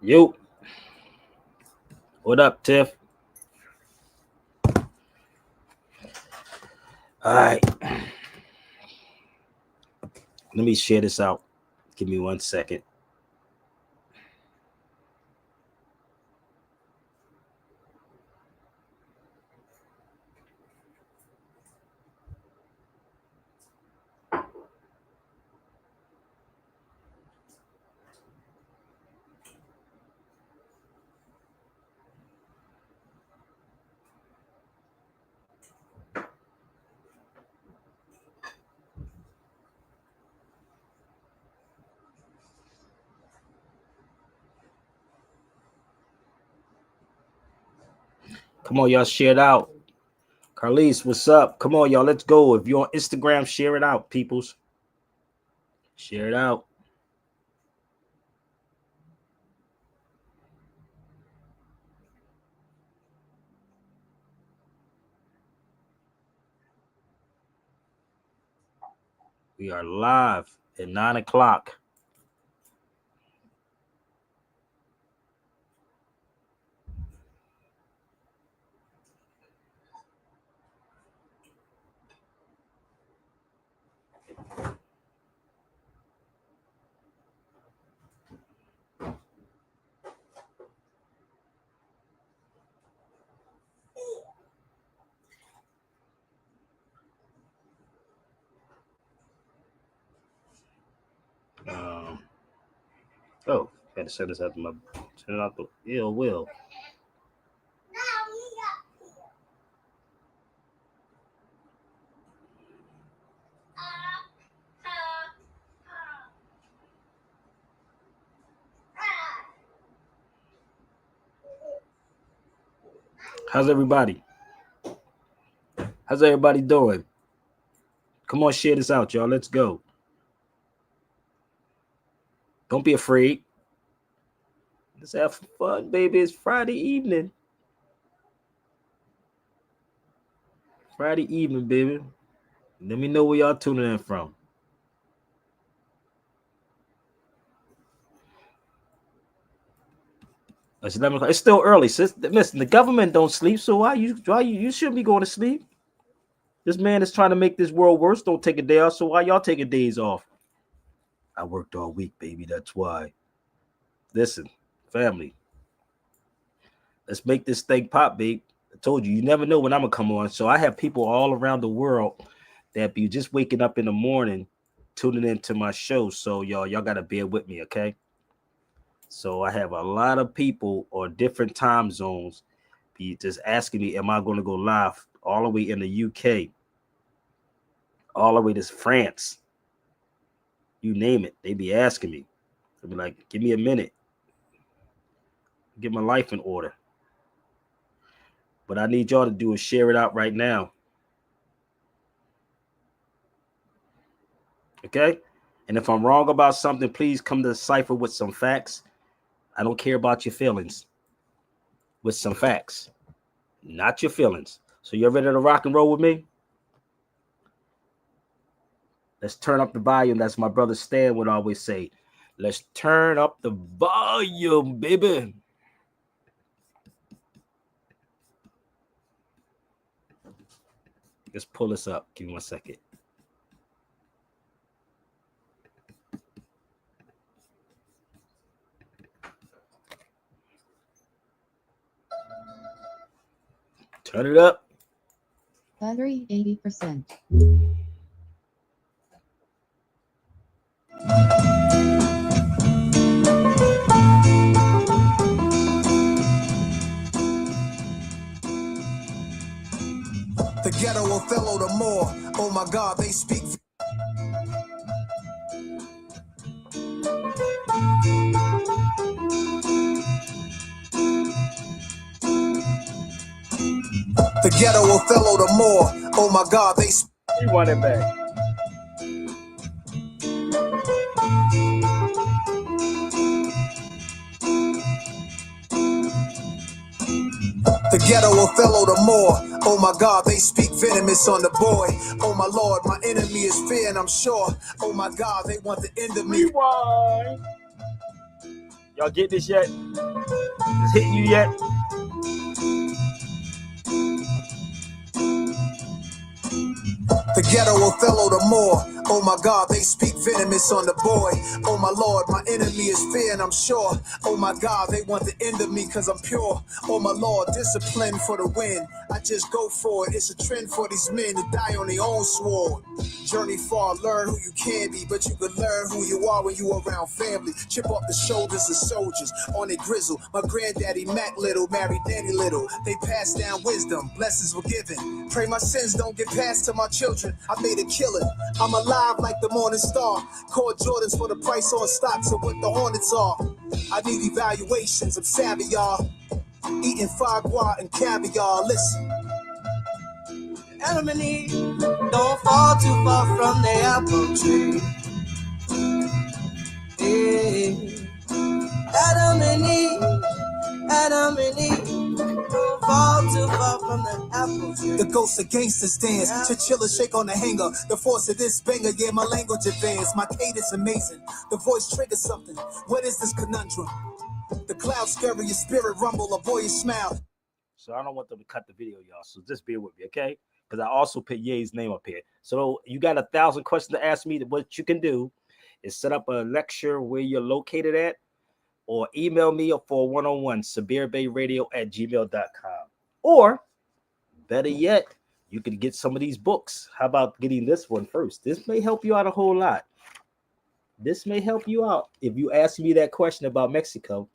Yo, what up, Tiff? All right, let me share this out. Give me 1 second. Come on, y'all, share it out. Carlise, what's up? Come on, y'all, let's go. If you're on Instagram, share it out, peoples. Share it out. We are live at 9 o'clock. Oh, had to set this out to my turn it out the ill will. How's everybody? How's everybody doing? Come on, share this out, y'all. Let's go. Don't be afraid. Let's have fun, baby. It's Friday evening. Friday evening, baby. Let me know where y'all tuning in from. It's 11 o'clock. It's still early, sis. Listen, the government don't sleep, so why you shouldn't be going to sleep? This man is trying to make this world worse. Don't take a day off, so why y'all taking days off? I worked all week, baby. That's why. Listen, family. Let's make this thing pop, babe. I told you, you never know when I'm gonna come on. So I have people all around the world that be just waking up in the morning, tuning into my show. So y'all gotta bear with me, okay? So I have a lot of people on different time zones be just asking me, am I going to go live all the way in the UK, all the way to France? You name it. They be asking me. They'll be like, give me a minute. Get my life in order. What I need y'all to do is share it out right now. Okay? And if I'm wrong about something, please come to the cipher with some facts. I don't care about your feelings. With some facts. Not your feelings. So you're ready to rock and roll with me? Let's turn up the volume. That's my brother Stan would always say. Let's turn up the volume, baby. Let's pull this up. Give me 1 second. Turn it up. Battery 80%. The ghetto Othello the more. Oh my God, they speak. The ghetto Othello the more. Oh my God, they speak. You want it back. The ghetto Othello the more. Oh my God, they speak venomous on the boy. Oh my Lord, my enemy is fear and I'm sure. Oh my God, they want the end of me. Rewind. Y'all get this yet? Is hitting you yet? The ghetto Othello the more. Oh my God, they speak venomous on the boy. Oh my Lord, my enemy is fear and I'm sure. Oh my God, they want the end of me cause I'm pure. Oh my Lord, discipline for the win. I just go for it. It's a trend for these men to die on their own sword. Journey far, learn who you can be, but you can learn who you are when you around family. Chip off the shoulders of soldiers on a grizzle. My granddaddy Mac Little married Danny Little. They passed down wisdom, blessings were given. Pray my sins don't get passed to my children. I made a killing. I'm alive like the morning star. Call Jordans for the price on stocks of what the Hornets are. I need evaluations, I'm savvy, y'all. Eating foie gras and caviar. Listen. Adam and Eve don't fall too far from the apple tree. Yeah. Adam and Eve don't fall too far from the apple tree. The ghosts of gangsters dance, chinchilla shake on the hanger. The force of this banger, yeah, my language advanced. My cadence amazing, the voice triggers something. What is this conundrum? The clouds scurry, your spirit rumble, a boyish smile. So I don't want them to cut the video, y'all. So just bear with me, okay? Because I also put Ye's name up here. So you got 1,000 questions to ask me. What you can do is set up a lecture where you're located at, or email me for a one-on-one, SabirBayRadio@gmail.com. Or better yet, you can get some of these books. How about getting this one first? This may help you out a whole lot. This may help you out. If you ask me that question about Mexico,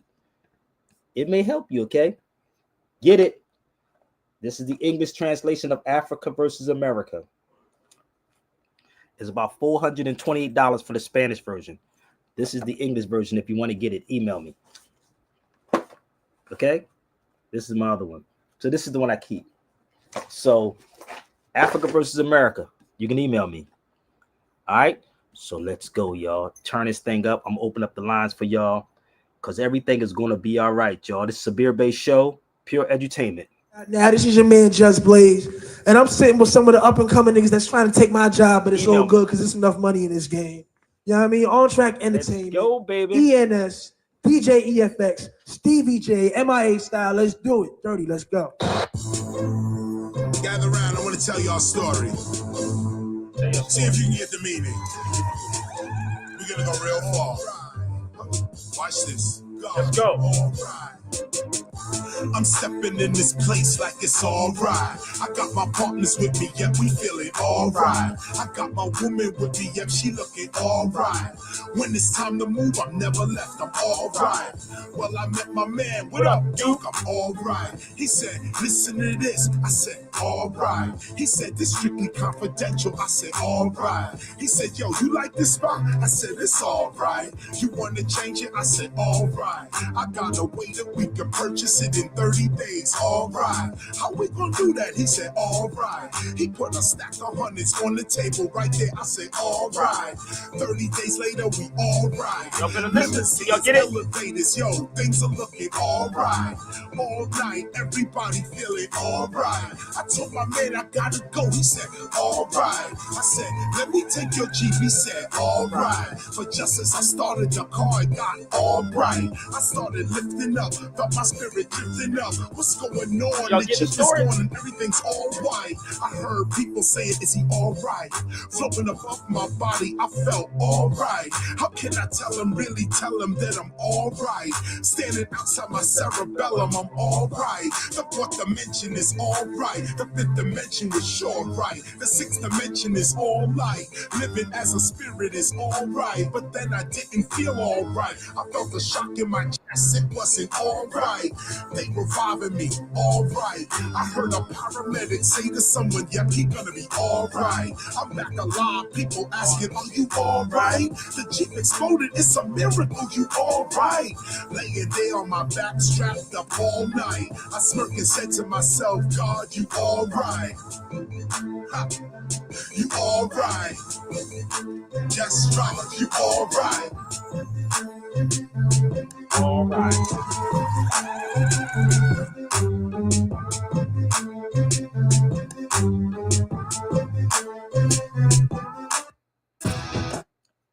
it may help you, okay? Get it. This is the English translation of Africa versus America. It's about $428 for the Spanish version. This is the English version. If you want to get it, email me. Okay? This is my other one. So this is the one I keep. So Africa versus America. You can email me. All right? So let's go, y'all. Turn this thing up. I'm going to open up the lines for y'all because everything is going to be all right, y'all. This is a Sabir-based show, pure edutainment. Now, this is your man, Just Blaze, and I'm sitting with some of the up-and-coming niggas that's trying to take my job, but it's all good because there's enough money in this game. You know what I mean? On Track Entertainment, let's go, baby. ENS, DJ EFX, Stevie J, MIA Style. Let's do it. Dirty, let's go. Gather around, I want to tell y'all a story. See if you can get the meaning. We're going to go real far. Watch this. Let's go. All right. I'm stepping in this place like it's all right. I got my partners with me, yep, we feeling all right. I got my woman with me, yep, she looking all right. When it's time to move, I'm never left, I'm all right. Well, I met my man, what up, Duke? I'm all right. He said, listen to this. I said, all right. He said, this strictly confidential. I said, all right. He said, yo, you like this spot? I said, it's all right. You want to change it? I said, all right. I got a way that we can purchase it in 30 days, all right. How we gonna do that? He said, all right. He put a stack of hundreds on the table right there. I said, all right. 30 days later, we all right. Y'all better listen. Y'all get it? Elevators, yo, things are looking all right. All night, everybody feeling all right. I told my man I gotta go. He said, all right. I said, let me take your Jeep. He said, all right. But just as I started the car, it got all bright. I started lifting up, felt my spirit drifting up. What's going on? Y'all The get the Jeep is story? going and everything's all white. I heard people saying, is he all right? Floating above my body, I felt all right. How can I tell him, really tell him that I'm all right? Standing outside my cerebellum, I'm all right. The fourth dimension is all right. The fifth dimension is sure right. The sixth dimension is all light. Living as a spirit is all right. But then I didn't feel all right. I felt a shock in my chest, it wasn't all right. They reviving me, all right. I heard a paramedic say to someone, yep, he gonna be all right. I'm back alive, people asking, are you all right? The Jeep exploded, it's a miracle, you all right? Laying there on my back, strapped up all night. I smirked and said to myself, God, you all right? Ha. You all right? Just right, you all right? All right.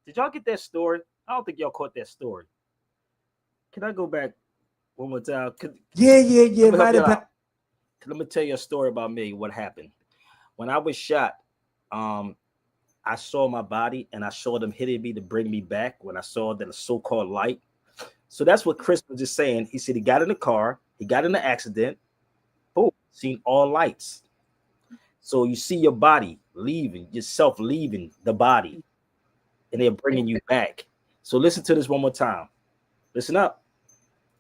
Did y'all get that story? I don't think y'all caught that story. Can I go back one more time? Yeah. Let me help Right you about. out. Let me tell you a story about me. What happened when I was shot? I saw my body and I saw them hitting me to bring me back. When I saw the so-called light, so that's what Chris was just saying. He said he got in the car, he got in an accident, boom, seen all lights. So you see your body leaving, yourself leaving the body, and they're bringing you back. So listen to this one more time. Listen up.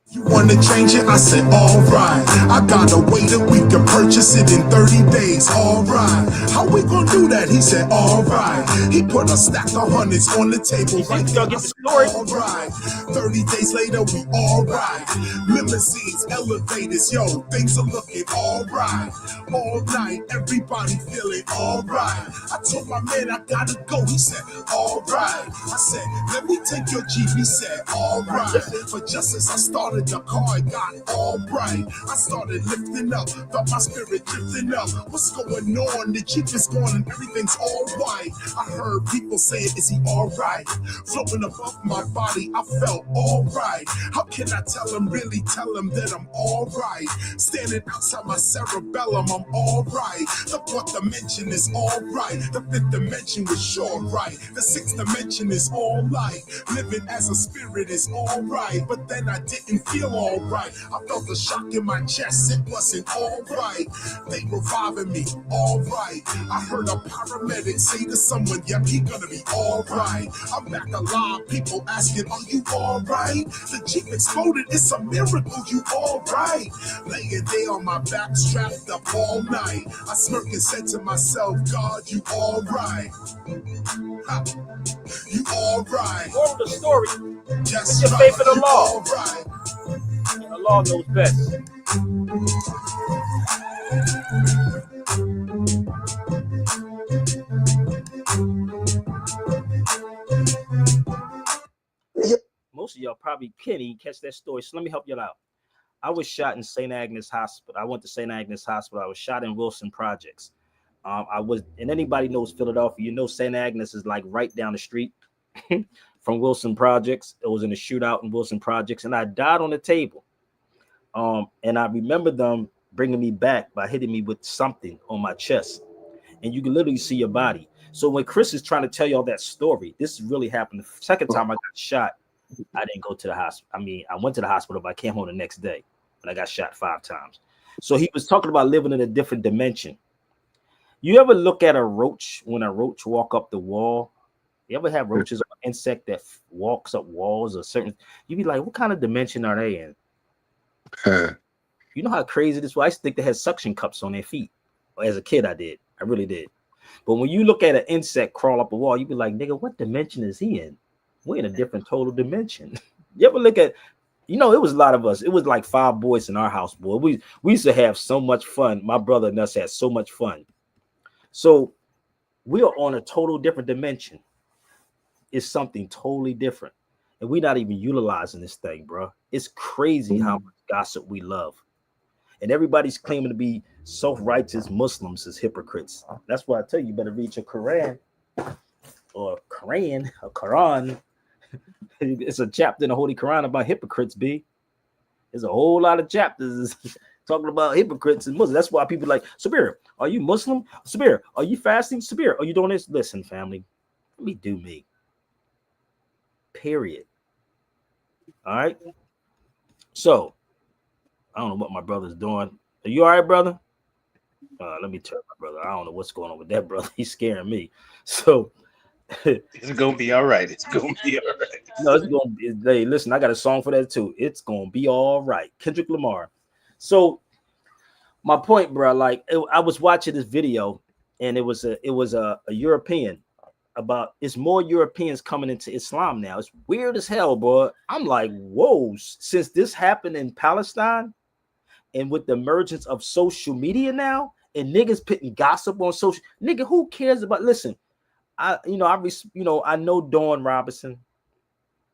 You wanna change it? I said, alright. I got a way that we can purchase it in 30 days. Alright. How we gonna do that? He said, alright. He put a stack of hundreds on the table right there. I said, alright. 30 days later, we alright. Limousines, elevators, yo, things are looking alright. All night, everybody feeling alright. I told my man I gotta go. He said, alright. I said, let me take your Jeep. He said, alright. But just as I started the car, it got all bright. I started lifting up, felt my spirit drifting up. What's going on? The Jeep is gone and everything's all white. I heard people saying, is he alright? Floating above my body, I felt alright. How can I tell him, really tell him that I'm alright? Standing outside my cerebellum, I'm alright. The fourth dimension is alright. The fifth dimension was sure right. The sixth dimension is all light. Living as a spirit is alright. But then I didn't feel alright. I felt a shock in my chest, it wasn't alright. They reviving me, alright. I heard a paramedic say to someone, yep, he gonna be alright. I'm back alive, people asking, are you alright? The Jeep exploded, it's a miracle, you alright? Laying there on my back, strapped up all night. I smirked and said to myself, God, you alright? You alright? Moral of the story: Yes, put your faith in the you law. alright? The law knows best. Most of y'all probably can't even catch that story. So let me help you out. I was shot in St. Agnes Hospital. I went to St. Agnes Hospital. I was shot in Wilson Projects. I was, and anybody knows Philadelphia, you know St. Agnes is like right down the street from Wilson Projects. It was in a shootout in Wilson Projects, and I died on the table. And I remember them bringing me back by hitting me with something on my chest, and you can literally see your body. So when Chris is trying to tell y'all that story, this really happened. The second time I got shot, I didn't go to the hospital. I mean, I went to the hospital, but I came home the next day, and I got shot 5 times. So he was talking about living in a different dimension. You ever look at a roach when a roach walk up the wall? You ever have roaches or insect that walks up walls or certain? You be like, what kind of dimension are they in? You know how crazy this was? I used to think they had suction cups on their feet. As a kid, I did. I really did. But when you look at an insect crawl up a wall, you be like, nigga, what dimension is he in? We're in a different total dimension. You ever look at, you know, it was a lot of us. It was like 5 boys in our house, boy. We used to have so much fun. My brother and us had so much fun. So we are on a total different dimension. It's something totally different. And we're not even utilizing this thing, bro. It's crazy how much gossip we love. And everybody's claiming to be self-righteous Muslims as hypocrites. That's why I tell you, you better read your Quran or Quran. It's a chapter in the Holy Quran about hypocrites, B. There's a whole lot of chapters talking about hypocrites and Muslims. That's why people like, Sabir, are you Muslim? Sabir, are you fasting? Sabir, are you doing this? Listen, family, let me do me. Period. All right. So, I don't know what my brother's doing. Are you all right, brother? Let me tell my brother. I don't know what's going on with that brother. He's scaring me. So, it's gonna be all right. It's gonna be all right. No, it's gonna be. Hey, listen, I got a song for that too. It's gonna be all right. Kendrick Lamar. So, my point, bro. Like, I was watching this video, and it was a European. About it's more Europeans coming into Islam now. It's weird as hell, bro. I'm like, whoa. Since this happened in Palestine, and with the emergence of social media now, and niggas putting gossip on social, nigga, who cares about? Listen, I know Dawn Robinson.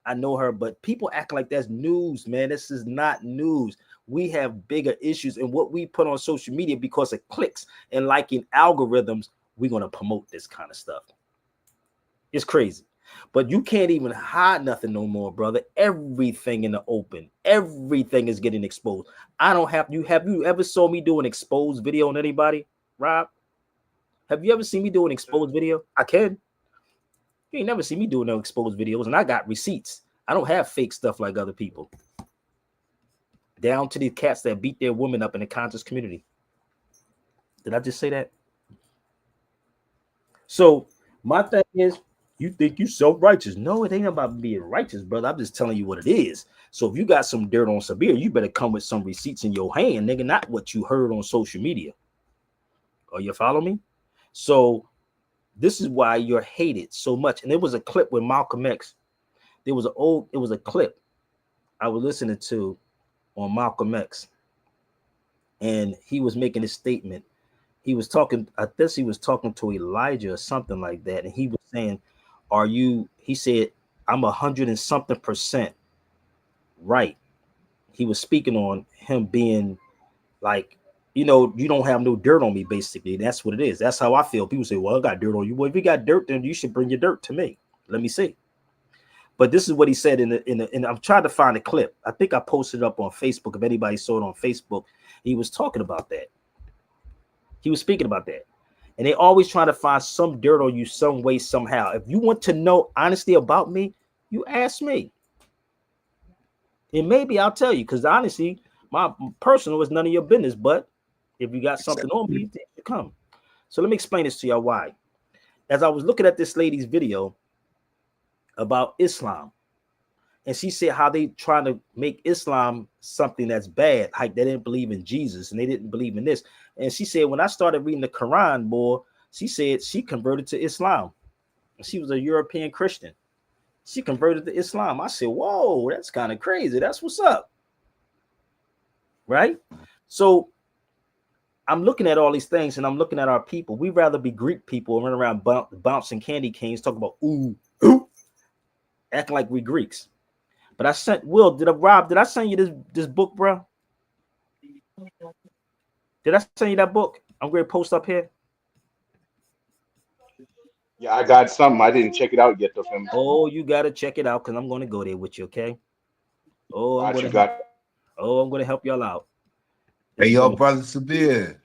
I know her, but people act like that's news, man. This is not news. We have bigger issues, and what we put on social media because of clicks and liking algorithms, we're gonna promote this kind of stuff. It's crazy. But you can't even hide nothing no more, brother. Everything in the open, everything is getting exposed. I don't have you. Have you ever saw me do an exposed video on anybody, Rob? Have you ever seen me do an exposed video? I can. You ain't never seen me doing no exposed videos, and I got receipts. I don't have fake stuff like other people. Down to the cats that beat their women up in the conscious community. Did I just say that? So my thing is, you think you self-righteous. No, it ain't about being righteous, brother. I'm just telling you what it is. So if you got some dirt on Sabir, you better come with some receipts in your hand, nigga, not what you heard on social media. Or you follow me? So this is why you're hated so much. And there was a clip with Malcolm X. It was a clip I was listening to on Malcolm X. And he was making a statement. He was talking, I guess he was talking to Elijah or something like that. And he was saying, he said, I'm 100 and something percent right. He was speaking on him being like, you don't have no dirt on me, basically. That's what it is. That's how I feel. People say, well, I got dirt on you. Well, if you got dirt, then you should bring your dirt to me. Let me see. But this is what he said in I'm trying to find a clip. I think I posted it up on Facebook. If anybody saw it on Facebook, he was talking about that. He was speaking about that. And they always try to find some dirt on you some way, somehow. If you want to know honestly about me, you ask me. And maybe I'll tell you, because honestly, my personal is none of your business. But if you got something on me, you come. So let me explain this to y'all why. As I was looking at this lady's video about Islam, and she said how they trying to make Islam something that's bad, like they didn't believe in Jesus and they didn't believe in this. And she said, when I started reading the Quran more, she said she converted to Islam. She was a European Christian. She converted to Islam. I said, whoa, that's kind of crazy. That's what's up. Right? So I'm looking at all these things and I'm looking at our people. We'd rather be Greek people and run around bouncing candy canes, talking about ooh, acting like we Greeks. But I sent Will. Did I send you this book, bro? Did I send you that book? I'm going to post up here. Yeah, I got something. I didn't check it out yet, though. Fam. Oh, you got to check it out because I'm going to go there with you, okay? Oh, I'm going to help y'all out. Hey, yo, Brother Sabir.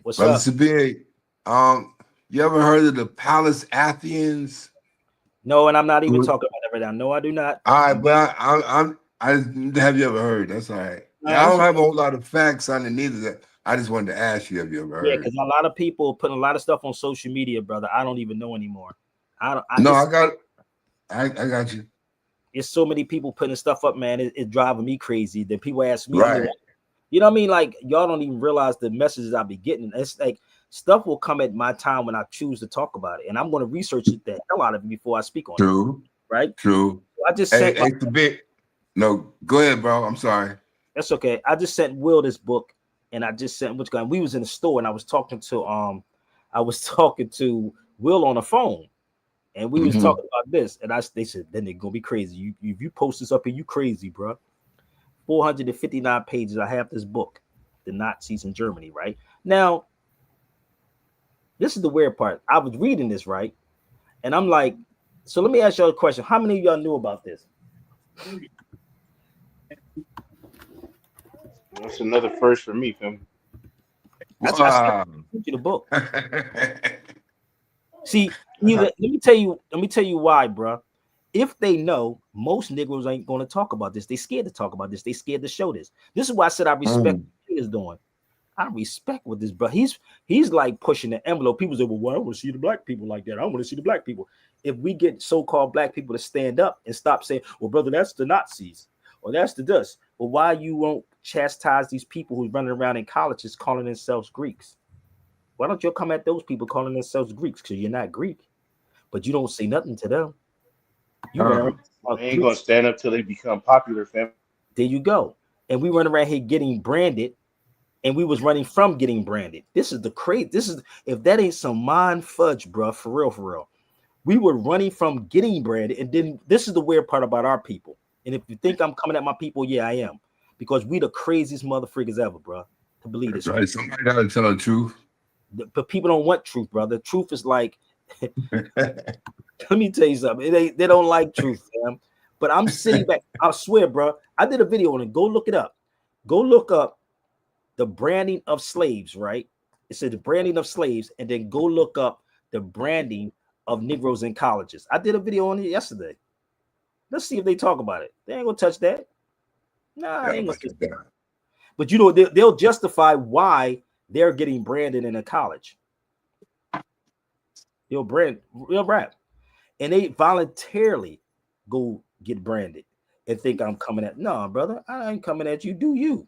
What's Brother up? Sabir, you ever heard of the Palace Athenians? No, and I'm not even talking about that right now. No, I do not. All right, but I have you ever heard? That's all right. Yeah, I don't have a whole lot of facts on it neither. I just wanted to ask you, have you ever heard? Yeah, because a lot of people putting a lot of stuff on social media, brother. I don't even know anymore. I got you. There's so many people putting stuff up, man. It's driving me crazy. Then people ask me, right. You know what I mean? Like, y'all don't even realize the messages I be getting. It's like stuff will come at my time when I choose to talk about it, and I'm going to research it the hell out of it before I speak on it. True. Right? True. I just sent. No, go ahead, bro. I'm sorry. That's okay. I just sent Will this book, and I just sent which guy. We was in the store, and I was talking to Will on the phone, and we was talking about this, and they said, then they're gonna be crazy. If you post this up here, you crazy, bro. 459 pages. I have this book, The Nazis in Germany. Right now, this is the weird part. I was reading this, right, and I'm like, so let me ask y'all a question. How many of y'all knew about this? That's another first for me, fam. That's why I sent you the book. See, let me tell you why, bro. If they know, most Negroes ain't going to talk about this. They scared to talk about this. They scared to show this. This is why I said I respect what he is doing. I respect what this, bro. He's like pushing the envelope. People say, well, I want to see the black people like that. I want to see the black people. If we get so-called black people to stand up and stop saying, well, brother, that's the Nazis or that's the dust. Well, why you won't chastise these people who's running around in colleges calling themselves Greeks? Why don't you come at those people calling themselves Greeks? Because you're not Greek, but you don't say nothing to them. They ain't gonna stand up till they become popular, fam. There you go. And we run around here getting branded, and we was running from getting branded. This is the crazy. This is if that ain't some mind fudge, bro. For real. We were running from getting branded, and then this is the weird part about our people. And if you think I'm coming at my people, yeah, I am, because we the craziest motherfuckers ever, bro. To believe this. Right. Somebody gotta tell the truth. But people don't want truth, brother. Truth is like Let me tell you something. They don't like truth, fam. But I'm sitting back. I swear, bro. I did a video on it. Go look it up. Go look up the branding of slaves, right? It said the branding of slaves, and then go look up the branding of Negroes in colleges. I did a video on it yesterday. Let's see if they talk about it. They ain't gonna touch that. Nah, they ain't gonna touch that. But you know, they'll justify why they're getting branded in a college. They'll rap. And they voluntarily go get branded and think I'm coming at. No, brother, I ain't coming at you. Do you?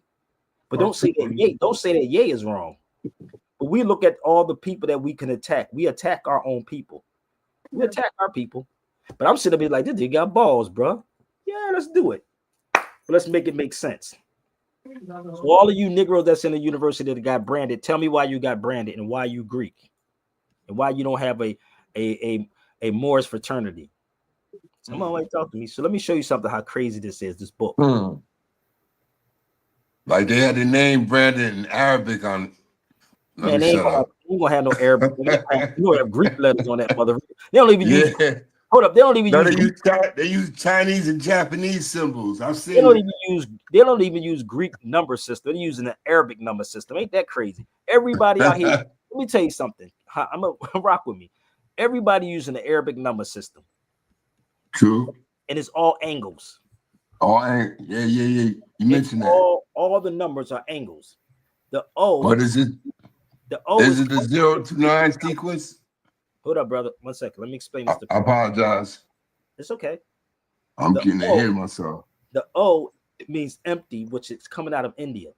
But don't say that Ye. Don't say that Ye is wrong. But we look at all the people that we can attack. We attack our own people. We attack our people. But I'm sitting there like, this dude got balls, bro. Yeah, let's do it. But let's make it make sense. So all of you Negroes that's in the university that got branded, tell me why you got branded and why you Greek and why you don't have a Moorish fraternity. Someone talk to me. So let me show you something how crazy this is. This book. Like they had the name branded in Arabic on. Man, they ain't gonna have no Arabic. You know, have Greek letters on that mother. They don't even use. Hold up, they don't even use. They use Chinese and Japanese symbols. I've seen. They don't even use Greek number system. They're using an Arabic number system. Ain't that crazy? Everybody out here. Let me tell you something. I'm gonna rock with me. Everybody using the Arabic number system. True. And it's all angles. Yeah. You mentioned that. All the numbers are angles. The O. What is it? The O is it the 0 to 9 sequence? Hold up, brother. 1 second. Let me explain this. I apologize. It's okay. I'm getting to hear myself. The O means empty, which is coming out of India.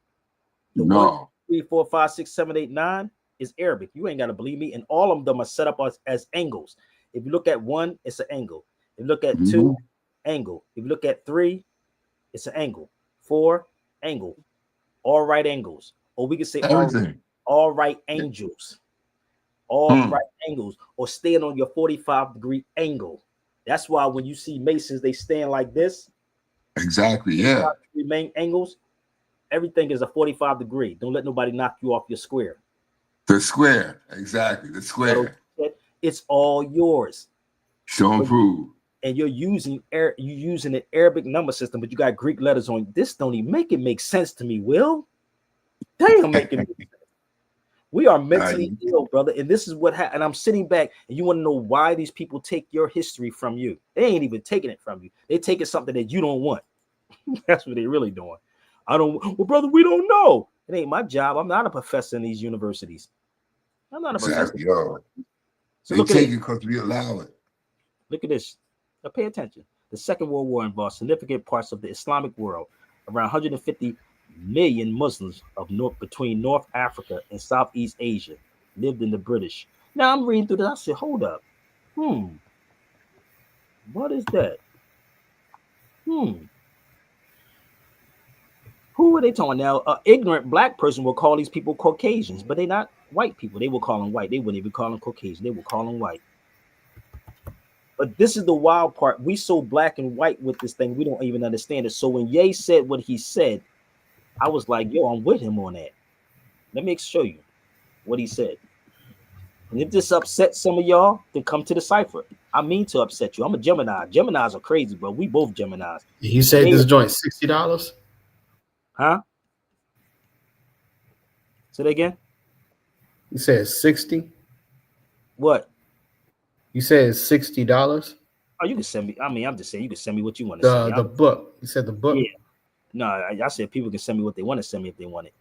The 1, No. 3, 4, 5, 6, 7, 8, 9 is Arabic. You ain't got to believe me. And all of them are set up as angles. If you look at 1, it's an angle. If you look at 2, angle. If you look at 3, it's an angle. 4, angle. All right angles. Or we can say all right angels. All right angles. Or stand on your 45-degree angle. That's why when you see Masons, they stand like this. Exactly, yeah. Main angles. Everything is a 45-degree. Don't let nobody knock you off your square. The square. Exactly, the square. It's all yours. Show and prove. And you're using an Arabic number system, but you got Greek letters on. This don't even make sense to me, Will. Damn, making me sense. We are mentally ill, brother. And this is what happened. And I'm sitting back, and you want to know why these people take your history from you. They ain't even taking it from you. They taking something that you don't want. That's what they're really doing. Well, brother, we don't know. It ain't my job. I'm not a professor in these universities. I'm not a professor. Yo. So they take it because we allow it. Look at this. Now pay attention. The Second World War involved significant parts of the Islamic world. Around 150 million Muslims between North Africa and Southeast Asia lived in the British. Now I'm reading through this. I said, hold up. What is that? Who are they talking now? An ignorant black person will call these people Caucasians, but they're not white people. They will call them white. They wouldn't even call them Caucasian. They will call them white. But this is the wild part. We so black and white with this thing, we don't even understand it. So when Ye said what he said, I was like, yo, I'm with him on that. Let me show you what he said. And if this upsets some of y'all, then come to the cipher. I mean to upset you. I'm a Gemini. Geminis are crazy, bro. We both Geminis. You said this joint $60? Huh? Say that again? You said 60? What? You said $60? Oh, you can send me. I mean, I'm just saying you can send me what you want to send me. The book. You said the book? Yeah. No, I said people can send me what they want to send me if they want it.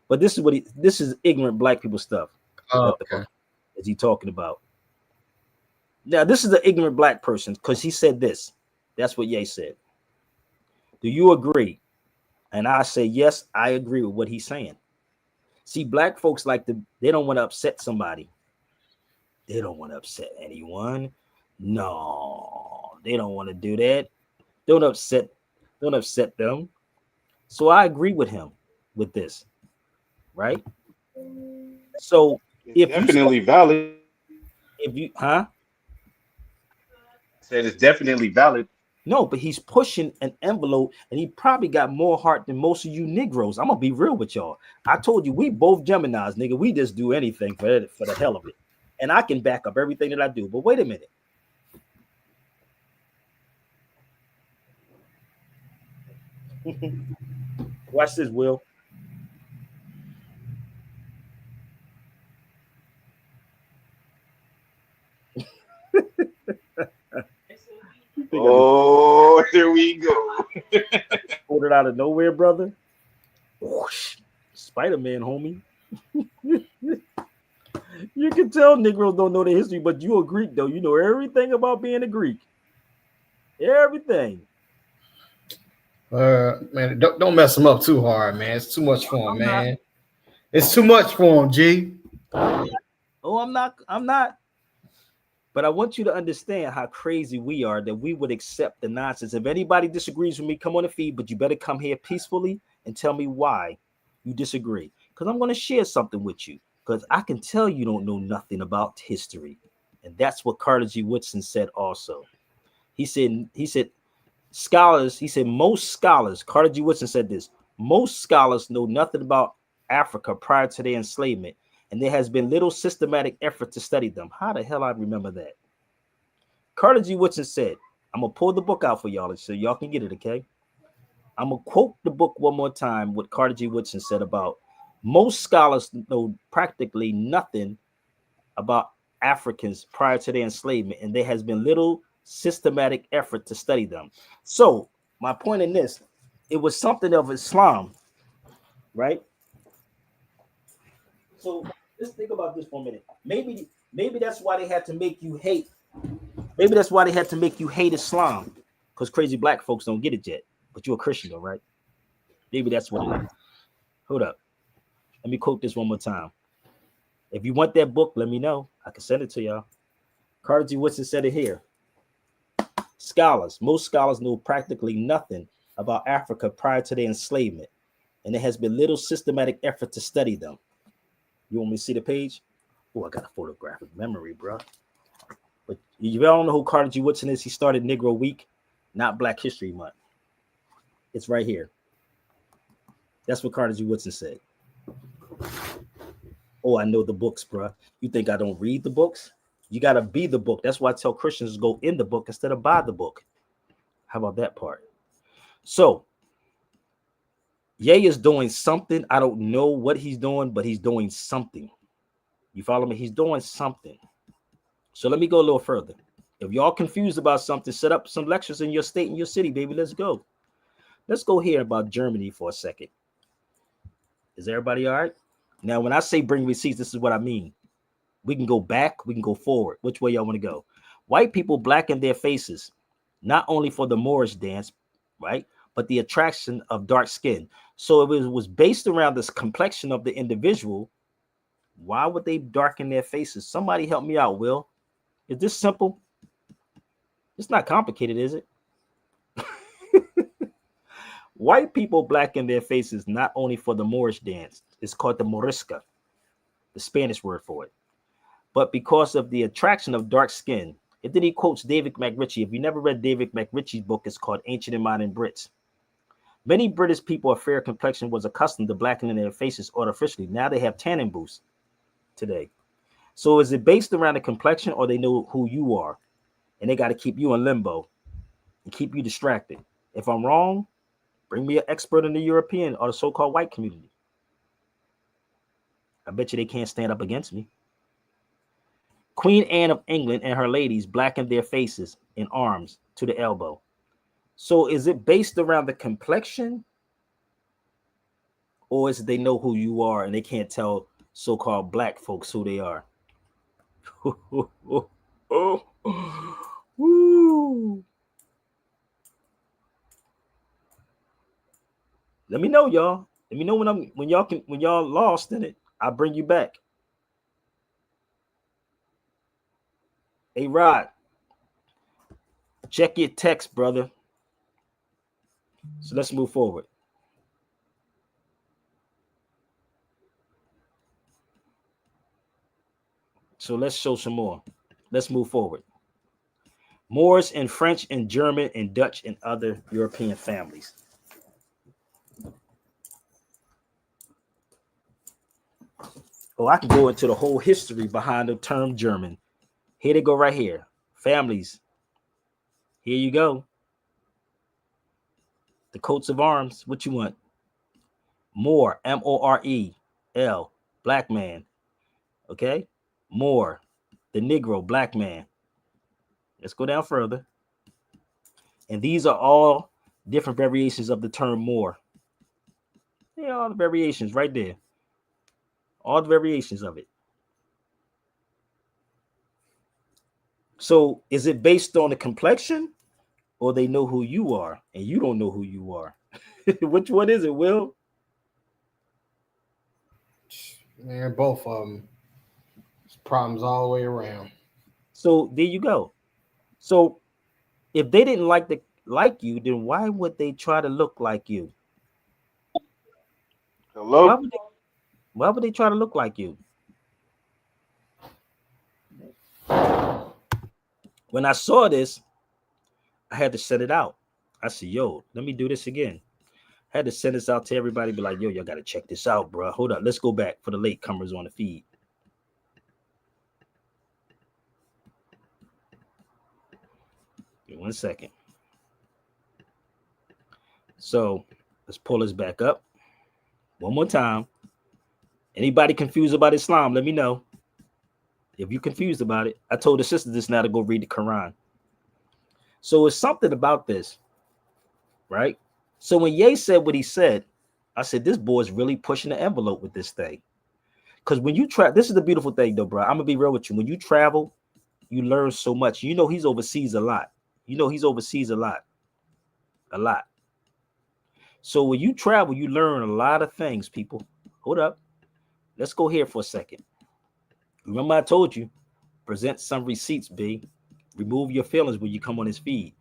But this is this is ignorant black people stuff. Oh, okay. Is he talking about? Now, this is the ignorant black person because he said this. That's what Ye said. Do you agree? And I say, yes, I agree with what he's saying. See, black folks they don't want to upset somebody. They don't want to upset anyone. No, they don't want to do that. Don't upset them. So I agree with him with this, right? So it's definitely valid. If you said it's definitely valid. No, but he's pushing an envelope, and he probably got more heart than most of you Negroes. I'm gonna be real with y'all. I told you we both Geminis, nigga. We just do anything for the hell of it, and I can back up everything that I do. But wait a minute, Watch this, Will. Oh, here we go. Pulled it out of nowhere, brother. Spider-Man, homie. You can tell Negroes don't know the history, but you a Greek, though. You know everything about being a Greek. Everything. Man, don't mess him up too hard, man. It's too much for him, I'm not. man. It's too much for him, G. Oh, I'm not. I'm not. But I want you to understand how crazy we are that we would accept the nonsense. If anybody disagrees with me, come on the feed, but you better come here peacefully and tell me why you disagree. Because I'm going to share something with you. Because I can tell you don't know nothing about history. And that's what Carter G. Woodson said also. He said, scholars, he said, most scholars, Carter G. Woodson said this, most scholars know nothing about Africa prior to their enslavement, and there has been little systematic effort to study them. How the hell I remember that? Carter G. Woodson said, I'm going to pull the book out for y'all so y'all can get it, okay? I'm going to quote the book one more time, what Carter G. Woodson said about most scholars know practically nothing about Africans prior to their enslavement, and there has been little systematic effort to study them. So my point in this, it was something of Islam, right? So let's think about this for a minute. Maybe that's why they had to make you hate. Maybe that's why they had to make you hate Islam, because crazy black folks don't get it yet. But you're a Christian, though, right? Maybe that's what it is. Hold up. Let me quote this one more time. If you want that book, let me know. I can send it to y'all. Carter G. Woodson said it here. Most scholars know practically nothing about Africa prior to their enslavement, and there has been little systematic effort to study them. You want me to see the page? Oh, I got a photographic memory, bro. But you all know who Carter G. Woodson is. He started Negro Week, not Black History Month. It's right here. That's what Carter G. Woodson said. Oh, I know the books, bro. You think I don't read the books? You got to be the book. That's why I tell Christians to go in the book instead of buy the book. How about that part? So, Ye is doing something. I don't know what he's doing, but he's doing something. You follow me? He's doing something. So let me go a little further. If y'all confused about something, set up some lectures in your state and your city, baby. Let's go. Let's go here about Germany for a second. Is everybody all right? Now, when I say bring receipts, this is what I mean. We can go back, we can go forward. Which way y'all want to go? White people blacken their faces, not only for the Moorish dance, right, but the attraction of dark skin. So if it was based around this complexion of the individual, why would they darken their faces? Somebody help me out, Will. Is this simple? It's not complicated, is it? White people blacken their faces not only for the Moorish dance. It's called the morisca, the Spanish word for it, but because of the attraction of dark skin. And then he quotes David McRitchie. If you never read David McRitchie's book, it's called Ancient and Modern Brits. Many British people of fair complexion was accustomed to blackening their faces artificially. Now they have tanning booths today. So is it based around the complexion, or they know who you are and they got to keep you in limbo and keep you distracted? If I'm wrong, bring me an expert in the European or the so-called white community. I bet you they can't stand up against me. Queen Anne of England and her ladies blackened their faces and arms to the elbow. So is it based around the complexion, or is it they know who you are and they can't tell so-called black folks who they are? Woo. Let me know, y'all. Let me know when y'all lost in it. I'll bring you back. Hey, Rod, check your text, brother. So let's move forward. So let's show some more. Let's move forward. Moors and French and German and Dutch and other European families. Oh, I can go into the whole history behind the term German. Here they go right here. Families. Here you go. The coats of arms. What you want? More. M-O-R-E-L. Black man. Okay. More. The Negro. Black man. Let's go down further. And these are all different variations of the term more. Yeah, all the variations right there. All the variations of it. So is it based on the complexion, or they know who you are and you don't know who you are? Which one is it, Will? Man, both of them. It's problems all the way around. So there you go. So if they didn't like you, then why would they try to look like you? Hello? Why would they try to look like you? When I saw this, I had to set it out. I said, yo, let me do this again. I had to send this out to everybody, be like, yo, y'all got to check this out, bro. Hold up. Let's go back for the latecomers on the feed. Give me 1 second. So let's pull this back up. One more time. Anybody confused about Islam, let me know. If you're confused about it, I told the sister this now to go read the Quran. So it's something about this, right? So when Ye said what he said, I said, this boy is really pushing the envelope with this thing. Because when you travel, this is the beautiful thing, though, bro. I'm going to be real with you. When you travel, you learn so much. You know, he's overseas a lot. A lot. So when you travel, you learn a lot of things, people. Hold up. Let's go here for a second. Remember I told you, present some receipts, B. Remove your feelings when you come on his feed.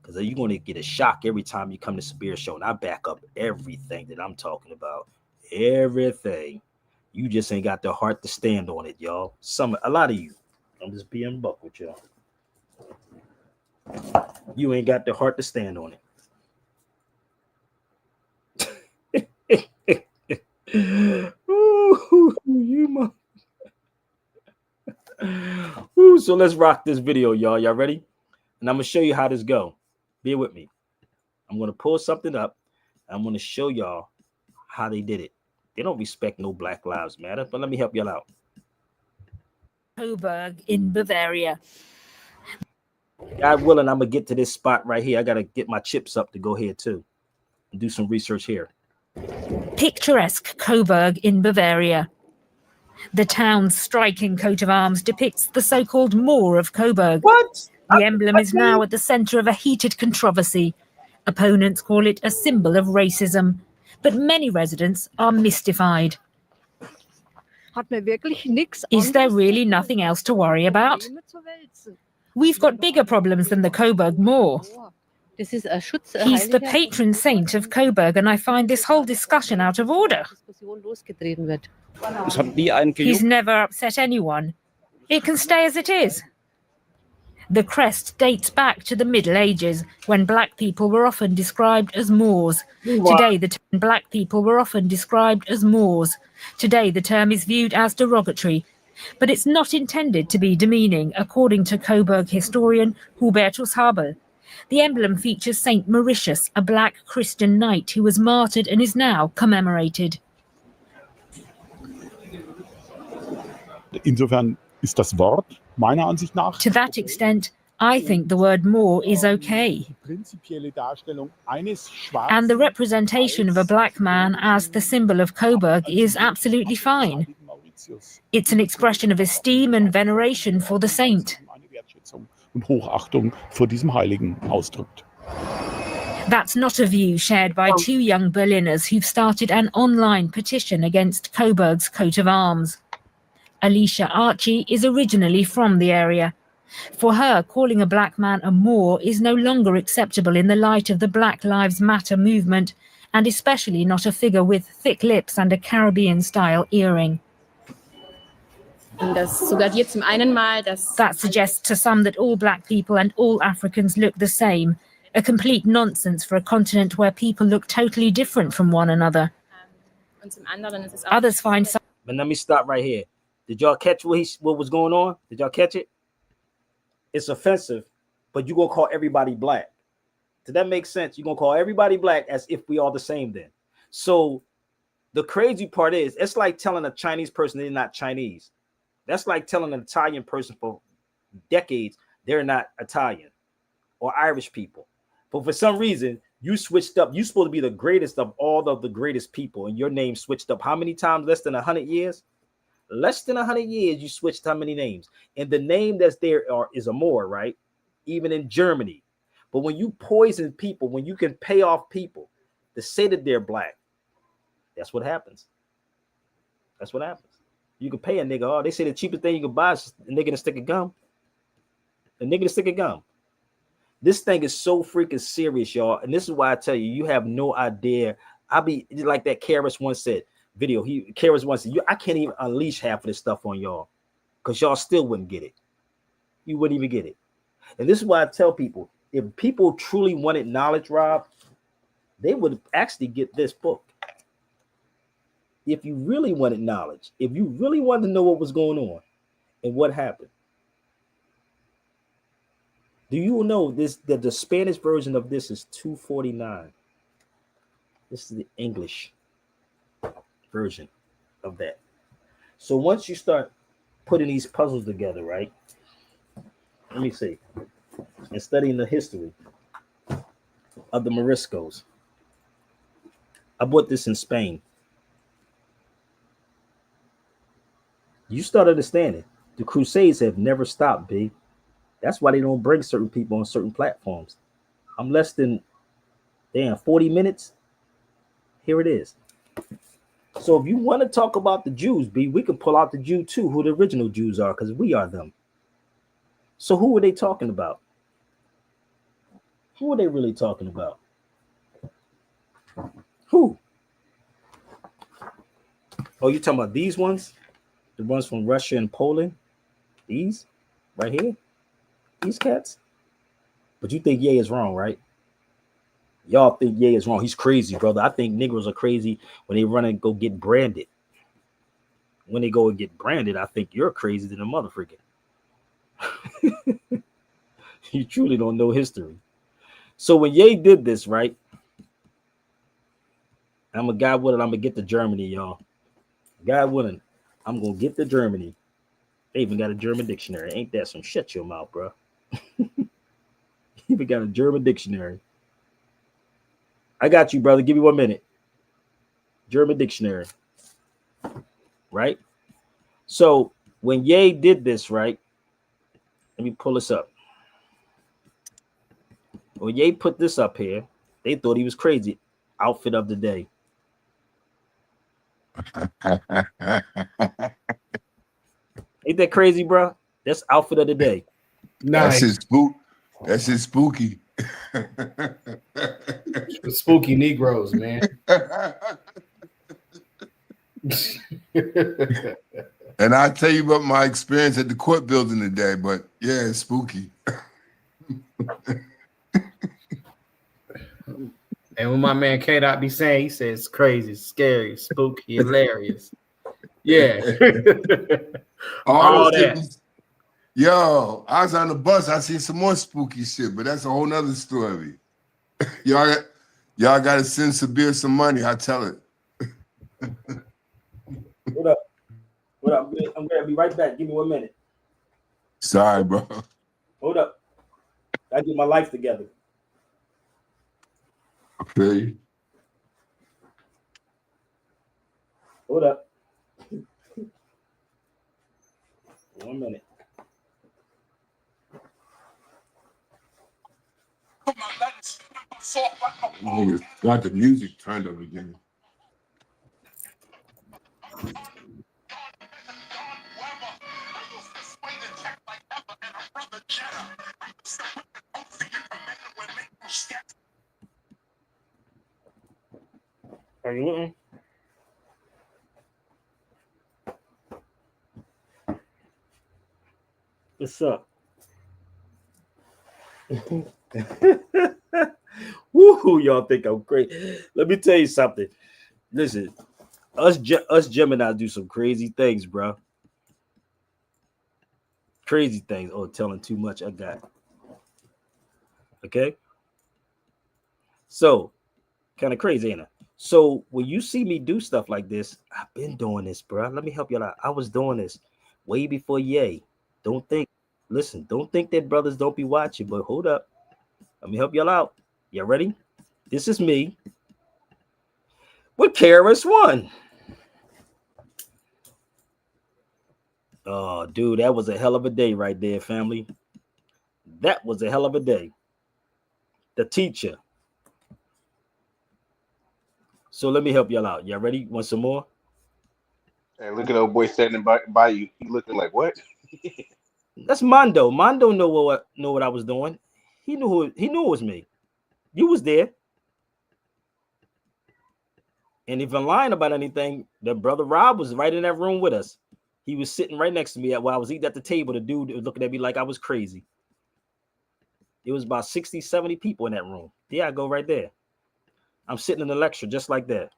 Because you're going to get a shock every time you come to Spirit Show. And I back up everything that I'm talking about. Everything. You just ain't got the heart to stand on it, y'all. A lot of you. I'm just being buck with y'all. You ain't got the heart to stand on it. Ooh, so let's rock this video, y'all. Y'all ready? And I'm gonna show you how this go. Bear with me. I'm gonna pull something up. I'm gonna show y'all how they did it. They don't respect no Black Lives Matter, but let me help y'all out. Coburg in Bavaria. God willing, I'm gonna get to this spot right here. I gotta get my chips up to go here too and do some research here. Picturesque Coburg in Bavaria. The town's striking coat of arms depicts the so-called Moor of Coburg. What? The emblem is now at the centre of a heated controversy. Opponents call it a symbol of racism, but many residents are mystified. Is there really nothing else to worry about? We've got bigger problems than the Coburg Moor. He's the patron saint of Coburg, and I find this whole discussion out of order. He's never upset anyone. It can stay as it is. The crest dates back to the Middle Ages, when black people were often described as Moors. Today, the term black people were often described as Moors. Today, the term is viewed as derogatory, but it's not intended to be demeaning, according to Coburg historian Hubertus Habel. The emblem features Saint Mauritius, a black Christian knight who was martyred and is now commemorated. Insofern ist das Wort meiner Ansicht nach. To that extent, I think the word Moor is okay. And the representation of a black man as the symbol of Coburg is absolutely fine. It's an expression of esteem and veneration for the saint. Und Hochachtung vor diesem Heiligen ausdrückt. That's not a view shared by two young Berliners who've started an online petition against Coburg's coat of arms. Alicia Archie is originally from the area. For her, calling a black man a Moor is no longer acceptable in the light of the Black Lives Matter movement, and especially not a figure with thick lips and a Caribbean-style earring. That suggests to some that all black people and all Africans look the same, a complete nonsense for a continent where people look totally different from one another. Others find some... But let me stop right here. Did y'all catch what was going on? Did y'all catch it? It's offensive, but you're going to call everybody black. Does that make sense? You're gonna call everybody black as if we all the same then. So the crazy part is it's like telling a Chinese person they're not Chinese. That's like telling an Italian person for decades they're not Italian or Irish people. But for some reason, you switched up. You're supposed to be the greatest of all of the greatest people, and your name switched up how many times? Less than 100 years? Less than 100 years, you switched how many names? And the name that's there is Amor, right? Even in Germany. But when you poison people, when you can pay off people to say that they're black, that's what happens. That's what happens. You can pay a nigga. Oh, they say the cheapest thing you can buy is a nigga to stick of gum. A nigga to stick of gum. This thing is so freaking serious, y'all. And this is why I tell you, you have no idea. I be like that Karis once said video. Karis once said, I can't even unleash half of this stuff on y'all because y'all still wouldn't get it. You wouldn't even get it. And this is why I tell people, if people truly wanted knowledge, Rob, they would actually get this book. If you really wanted knowledge, if you really wanted to know what was going on and what happened. Do you know this? That the Spanish version of this is $2.49. This is the English version of that. So once you start putting these puzzles together, right? Let me see. And studying the history of the Moriscos. I bought this in Spain. You start understanding the Crusades have never stopped, B. That's why they don't bring certain people on certain platforms. I'm less than 40 minutes. Here it is. So if you want to talk about the Jews, B, we can pull out the Jew too, who the original Jews are, because we are them. So who are they talking about? Who are they really talking about? Who? Oh, you talking about these ones? The ones from Russia and Poland? These? Right here? These cats? But you think Ye is wrong, right? Y'all think Ye is wrong. He's crazy, brother. I think Negroes are crazy when they run and go get branded. When they go and get branded, I think you're crazy than a motherfucker. You truly don't know history. So when Ye did this, right? I'm a guy willing. I'm gonna get to Germany, y'all. God willing, I'm gonna get to Germany. They even got a German dictionary. Ain't that some shut your mouth, bro? Even got a German dictionary. I got you, brother. Give me 1 minute. German dictionary. Right? So when Ye did this, right? Let me pull this up. When Ye put this up here, they thought he was crazy. Outfit of the day. Ain't that crazy, bro? That's outfit of the day. Nice. That's his spooky. Spooky Negroes, man. And I'll tell you about my experience at the court building today, but yeah, it's spooky. And when my man K-Dot be saying, he says crazy, scary, spooky, hilarious. Yeah. All that. Yo, I was on the bus. I seen some more spooky shit, but that's a whole nother story. Y'all got to send Sabir some money. I tell it. What up? What up? I'm gonna be right back. Give me 1 minute. Sorry, bro. Hold up. I get my life together. Okay. Hold up. 1 minute. Niggas got the music turned up again. Are you looking? What's up? Woo, y'all think I'm crazy. Let me tell you something. Listen, us Gemini do some crazy things, bro. Crazy things. Oh, telling too much. I got. Okay. So kind of crazy, ain't it? So when you see me do stuff like this, I've been doing this, bro. Let me help you out. I was doing this way before Ye. Don't think, listen, don't think that brothers don't be watching, but hold up. Let me help y'all out. Y'all ready? This is me with KRS-One. Oh, dude, that was a hell of a day right there, family. That was a hell of a day. The teacher. So let me help y'all out. Y'all ready? Want some more? Hey, look at old boy standing by you. He looking like what? That's Mondo. Mondo know what I was doing. He knew it was me. You was there. And if I'm lying about anything, the brother Rob was right in that room with us. He was sitting right next to me while I was eating at the table. The dude was looking at me like I was crazy. It was about 60, 70 people in that room. There I go right there. I'm sitting in the lecture just like that.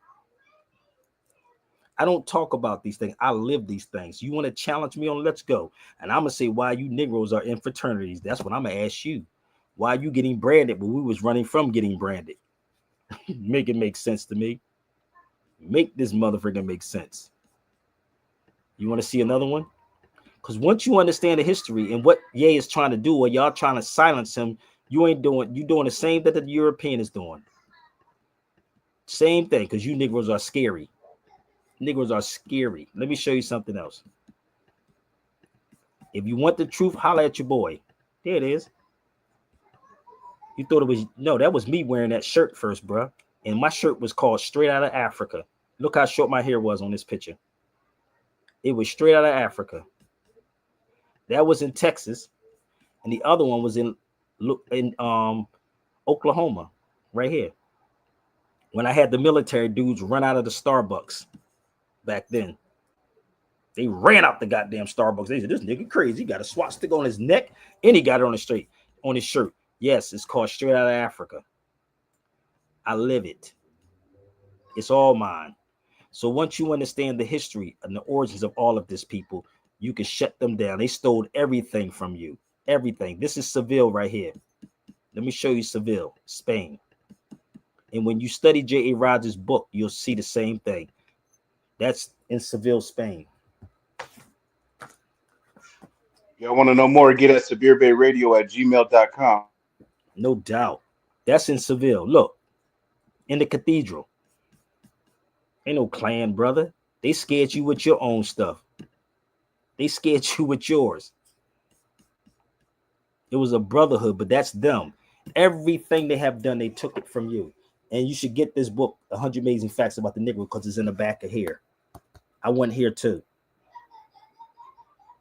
I don't talk about these things. I live these things. You want to challenge me on, let's go. And I'm going to say why you Negroes are in fraternities. That's what I'm going to ask you. Why are you getting branded when we was running from getting branded? Make it make sense to me. Make this motherfucker make sense. You want to see another one? Because once you understand the history and what Ye is trying to do, or y'all trying to silence him, you doing the same that the European is doing. Same thing, because you Negroes are scary. Negroes are scary. Let me show you something else. If you want the truth, holler at your boy. There it is. You thought it was, no, that was me wearing that shirt first, bro. And my shirt was called Straight Out of Africa. Look how short my hair was on this picture. It was Straight Out of Africa. That was in Texas. And the other one was in Oklahoma, right here. When I had the military dudes run out of the Starbucks back then. They ran out the goddamn Starbucks. They said, this nigga crazy. He got a swastika on his neck and he got it on his shirt. Yes, it's called Straight Out of Africa. I live it. It's all mine. So once you understand the history and the origins of all of this people, you can shut them down. They stole everything from you. Everything. This is Seville right here. Let me show you Seville, Spain. And when you study J.A. Rogers' book, you'll see the same thing. That's in Seville, Spain. Y'all want to know more? Get at SevereBayRadio@gmail.com. No doubt. That's in Seville. Look, in the cathedral. Ain't no clan, brother. They scared you with your own stuff. They scared you with yours. It was a brotherhood, but that's them. Everything they have done, they took it from you. And you should get this book, 100 Amazing Facts About the Negro, because it's in the back of here. I went here too.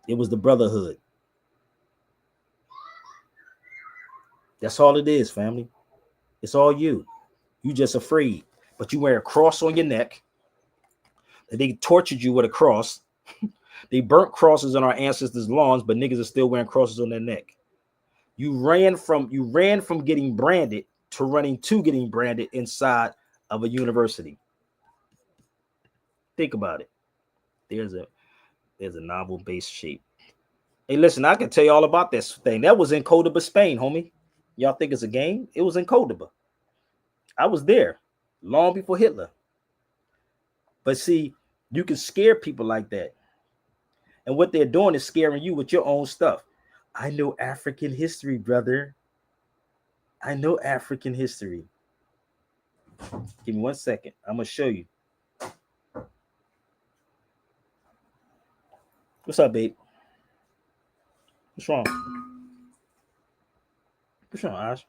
It was the brotherhood. That's all it is, family. It's all you. You just afraid. But you wear a cross on your neck. They tortured you with a cross. They burnt crosses on our ancestors' lawns, but niggas are still wearing crosses on their neck. You ran from getting branded to running to getting branded inside of a university. Think about it. There's a novel-based shape. Hey, listen, I can tell you all about this thing. That was in Cordoba, Spain, homie. Y'all think it's a game? It was in Cordoba. I was there long before Hitler. But see, you can scare people like that. And what they're doing is scaring you with your own stuff. I know African history, brother. I know African history. Give me 1 second. I'm going to show you. What's up, babe? What's wrong? What's wrong, Ash?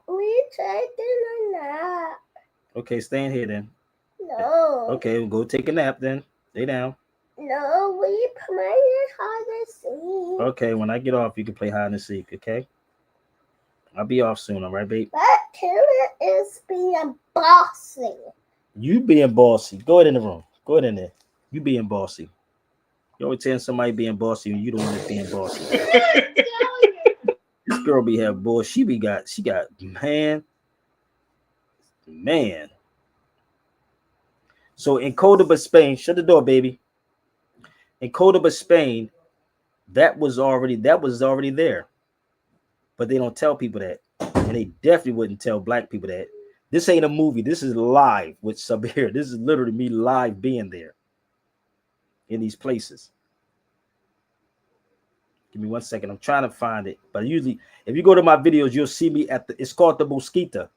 We taking a nap. Okay, stay in here then. No. Okay, we'll go take a nap then. Stay down. No, we playing hide and seek. Okay, when I get off, you can play hide and seek, okay? I'll be off soon, all right, babe? But Taylor is being bossy. You being bossy. Go ahead in the room. Go ahead in there. You being bossy. You always telling somebody being bossy and you the one that's being bossy. This girl be have boy. She got man. So in Cordoba, Spain, shut the door, baby. In Cordoba, Spain, that was already there. But they don't tell people that. And And they definitely wouldn't tell black people that. This ain't a movie. This is live with Sabir. This is literally me live being there in these places. Give me 1 second. I'm trying to find it. But usually, if you go to my videos, you'll see me at the, it's called the Mosquita.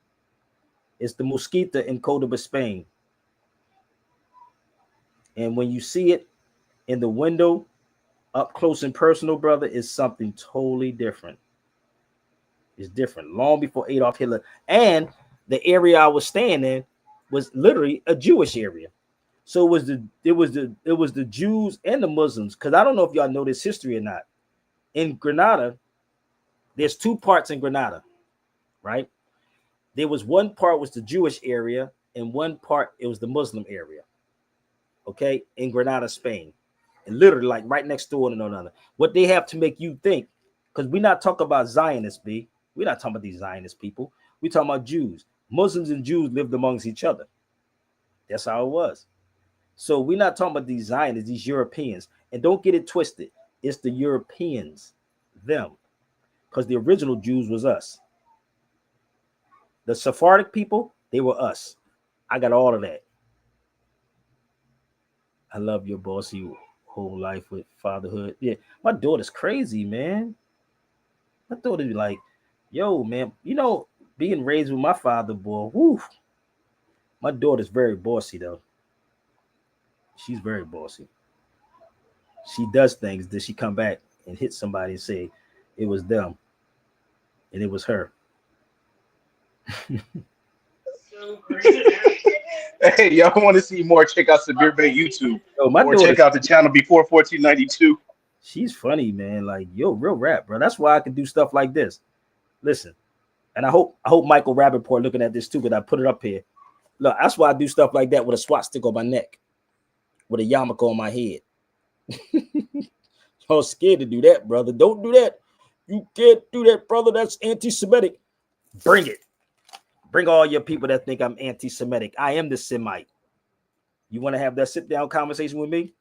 It's the Mosquita in Cordoba, Spain. And when you see it in the window, up close and personal, brother, is something totally different. It's different. Long before Adolf Hitler. And the area I was staying in was literally a Jewish area. So it was the Jews and the Muslims. Because I don't know if y'all know this history or not. In Grenada, there's two parts in Grenada, right? There was one part was the Jewish area, and one part it was the Muslim area. Okay, in Grenada, Spain, and literally like right next door to one another. What they have to make you think, because we're not talking about Zionists, B. We're not talking about these Zionist people. We're talking about Jews. Muslims and Jews lived amongst each other. That's how it was. So we're not talking about these Zionists, these Europeans. And don't get it twisted. It's the Europeans, them, because the original Jews was us. The Sephardic people, they were us. I got all of that. I love your bossy whole life with fatherhood. Yeah, my daughter's crazy, man. My daughter be like, yo, man, you know, being raised with my father, boy, whoo. My daughter's very bossy, though. She's very bossy. She does things. Then she come back and hit somebody and say it was them and it was her. Hey, y'all want to see more? Check out Sabir Bay YouTube. Yo, my or daughter, check out the channel before 1492. She's funny, man. Like, yo, real rap, bro. That's why I can do stuff like this. Listen, and I hope Michael Rappaport looking at this too, because I put it up here. Look, that's why I do stuff like that with a SWAT stick on my neck, with a yarmulke on my head. Y'all scared to do that, brother. Don't do that. You can't do that, brother. That's anti-Semitic. Bring it. Bring all your people that think I'm anti-Semitic. I am the Semite. You want to have that sit-down conversation with me?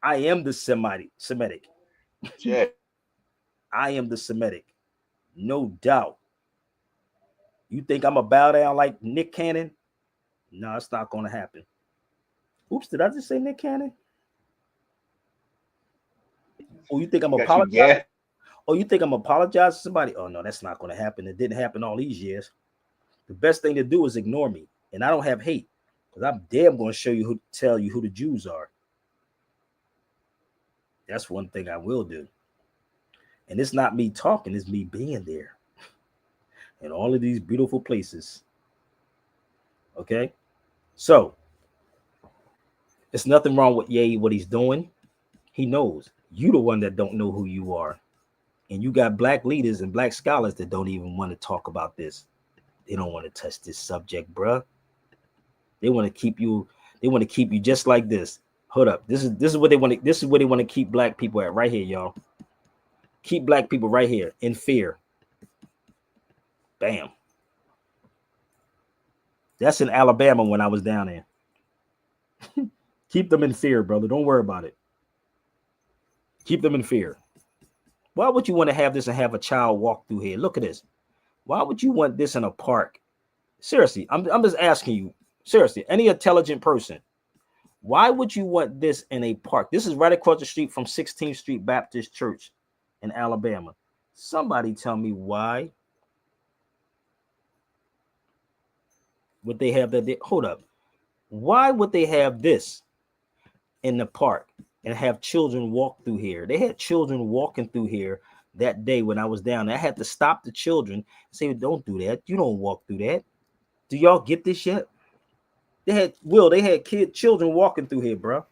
I am the Semitic. Yeah. I am the Semitic. No doubt. You think I'm a bow down like Nick Cannon? No, it's not going to happen. Oops, did I just say Nick Cannon? Oh, you think I'm apologizing? Yeah. Oh, you think I'm apologizing to somebody? Oh, no, that's not going to happen. It didn't happen all these years. The best thing to do is ignore me. And I don't have hate, because I'm damn going to tell you who the Jews are. That's one thing I will do. And it's not me talking, it's me being there in all of these beautiful places. Okay? So, it's nothing wrong with Ye, what he's doing. He knows. You the one that don't know who you are. And you got black leaders and black scholars that don't even want to talk about this. They don't want to touch this subject, bruh. They want to keep you just like this. Hold up. This is what they want to keep black people at right here, y'all. Keep black people right here in fear. Bam. That's in Alabama when I was down there. Keep them in fear, brother. Don't worry about it. Keep them in fear. Why would you want to have this and have a child walk through here? Look at this. Why would you want this in a park? Seriously, I'm just asking you. Seriously, any intelligent person. Why would you want this in a park? This is right across the street from 16th Street Baptist Church in Alabama. Somebody tell me why would they have that? Hold up. Why would they have this in the park and have children walk through here? They had children walking through here that day when I was down there. I had to stop the children and say, don't do that. You don't walk through that. Do y'all get this yet? They had children walking through here, bro.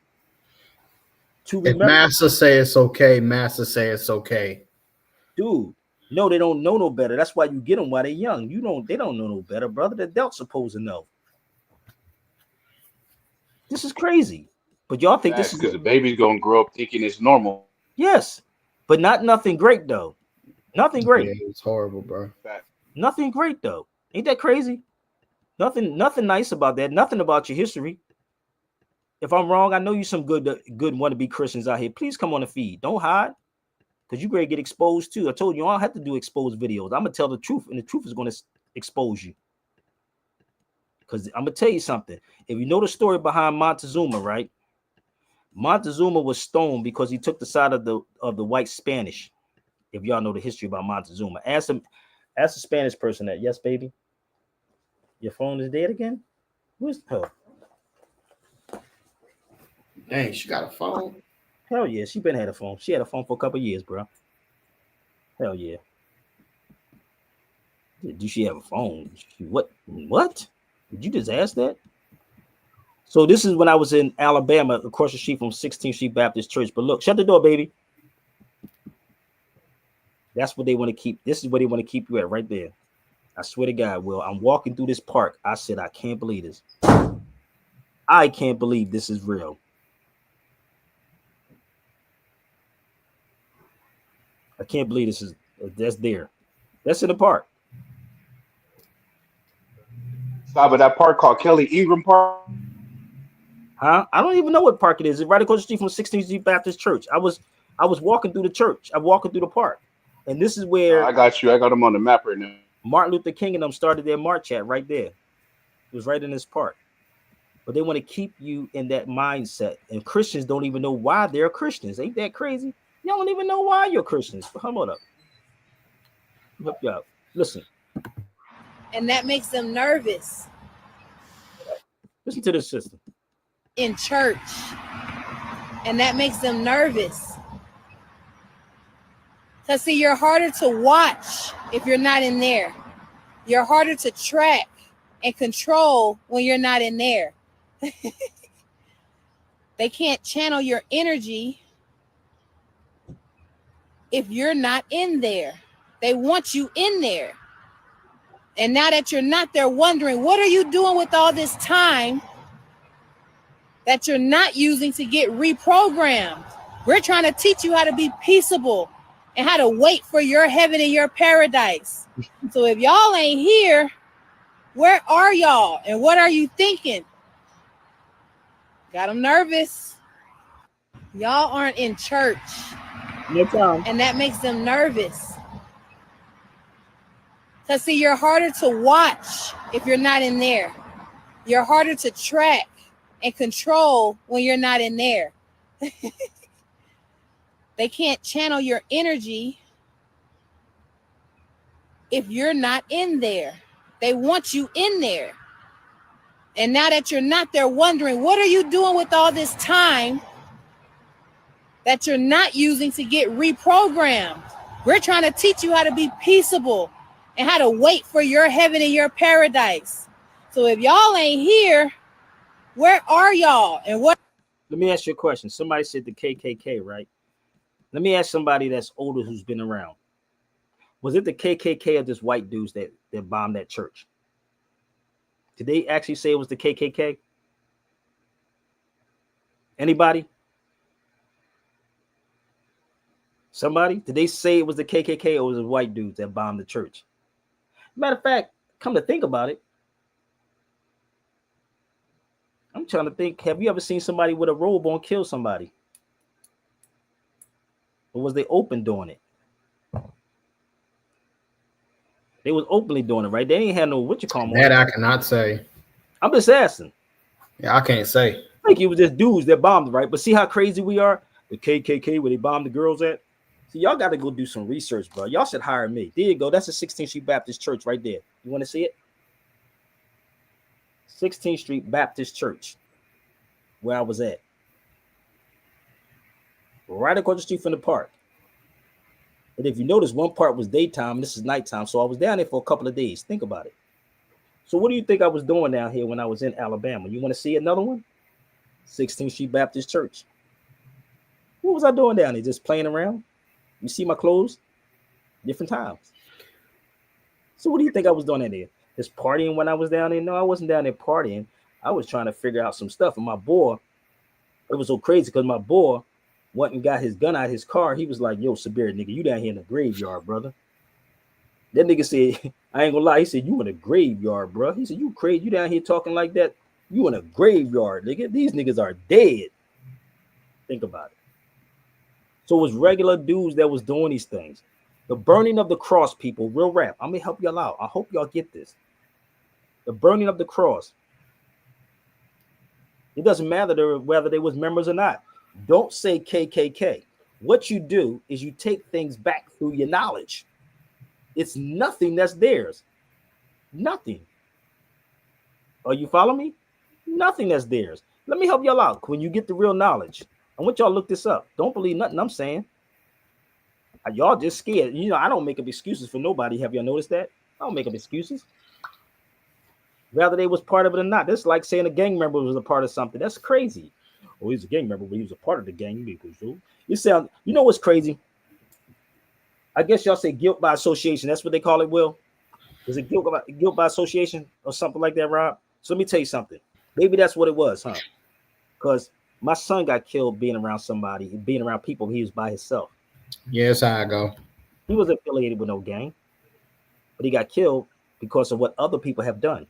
If Master say it's okay, Master say it's okay. Dude, no, they don't know no better. That's why you get them while they're young. They don't know no better, brother. The adults supposed to know. This is crazy. But y'all think this is because the baby's gonna grow up thinking it's normal. Yes, but nothing great though. Nothing great. Yeah, it's horrible, bro. Nothing great though. Ain't that crazy? Nothing nice about that. Nothing about your history. If I'm wrong, I know you some good wannabe Christians out here. Please come on the feed. Don't hide. because you're going to get exposed too. I told you, I don't have to do exposed videos. I'm going to tell the truth, and the truth is going to expose you. Because I'm going to tell you something. If you know the story behind Montezuma, right? Montezuma was stoned because he took the side of the white Spanish. If y'all know the history about Montezuma. Ask a Spanish person that. Yes, baby. Your phone is dead again? Where's her? Dang, she got a phone. Hell yeah, she been had a phone. She had a phone for a couple of years, bro. Hell yeah. Do she have a phone? What? Did you just ask that? So this is when I was in Alabama, across the street from 16th Street Baptist Church. But look, shut the door, baby. That's what they want to keep. This is where they want to keep you at, right there. I swear to God, Will. I'm walking through this park. I said, I can't believe this. I can't believe this is real. I can't believe this is. That's there. That's in the park. Stop at that park called Kelly Ingram Park. Huh? I don't even know what park it is. It's right across the street from 16th Street Baptist Church. I was walking through the church. I'm walking through the park. And this is where I got you. I got them on the map right now. Martin Luther King and them started their march at right there. It was right in this park. But they want to keep you in that mindset. And Christians don't even know why they're Christians. Ain't that crazy? Y'all don't even know why you're Christians. Hold up. Help you out. Listen. And that makes them nervous. Listen to this sister. In church. And that makes them nervous. Because see, you're harder to watch if you're not in there. You're harder to track and control when you're not in there. They can't channel your energy if you're not in there. They want you in there. And now that you're not, they're wondering, what are you doing with all this time that you're not using to get reprogrammed? We're trying to teach you how to be peaceable and how to wait for your heaven and your paradise. So if y'all ain't here, where are y'all? And what are you thinking? Got them nervous. Y'all aren't in church. No time. And that makes them nervous. Because see, you're harder to watch if you're not in there. You're harder to track and control when you're not in there. They can't channel your energy if you're not in there. They want you in there. And now that you're not, they're wondering, what are you doing with all this time that you're not using to get reprogrammed? We're trying to teach you how to be peaceable and how to wait for your heaven and your paradise. So if y'all ain't here, where are y'all? And what? Let me ask you a question. Somebody said the KKK, right? Let me ask somebody that's older who's been around. Was it the KKK or just white dudes that bombed that church? Did they actually say it was the KKK? Anybody? Somebody? Did they say it was the KKK or was it white dudes that bombed the church? Matter of fact, come to think about it, I'm trying to think, have you ever seen somebody with a robe on kill somebody? Or was they open doing it? They was openly doing it, right? They ain't had no what you call them. That I cannot say. I'm just asking. Yeah, I can't say. I think it was just dudes that bombed, right? But see how crazy we are? The KKK, where they bombed the girls at? See, y'all got to go do some research, bro. Y'all should hire me. There you go. That's the 16th Street Baptist Church right there. You want to see it? 16th Street Baptist Church, where I was at. Right across the street from the park. And if you notice, one part was daytime, this is nighttime. So I was down there for a couple of days. Think about it. So what do you think I was doing down here when I was in Alabama? You want to see another one? 16th Street Baptist Church. What was I doing down there? Just playing around? You see my clothes? Different times. So what do you think I was doing down there? Just partying when I was down there? No, I wasn't down there partying. I was trying to figure out some stuff. And my boy, it was so crazy because my boy went and got his gun out of his car. He was like, yo, Sabir, nigga, you down here in the graveyard, brother. That nigga said, I ain't gonna lie. He said, you in a graveyard, bro. He said, you crazy. You down here talking like that? You in a graveyard, nigga. These niggas are dead. Think about it. So it was regular dudes that was doing these things. The burning of the cross, people, real rap. I'm gonna help y'all out. I hope y'all get this. The burning of the cross. It doesn't matter whether they was members or not. Don't say KKK. What you do is you take things back through your knowledge. It's nothing that's theirs. Nothing. Are you following me? Nothing that's theirs. Let me help y'all out. When you get the real knowledge, I want y'all to look this up. Don't believe nothing I'm saying. Y'all just scared. You know, I don't make up excuses for nobody. Have y'all noticed that? I don't make up excuses. Whether they was part of it or not. That's like saying a gang member was a part of something. That's crazy. Oh, he's a gang member, but he was a part of the gang. You know what's crazy? I guess y'all say guilt by association. That's what they call it, Will. Is it guilt by association or something like that, Rob? So let me tell you something. Maybe that's what it was, huh? Because my son got killed being around somebody, being around people. He was by himself. Yeah, that's how I go. He wasn't affiliated with no gang, but he got killed because of what other people have done.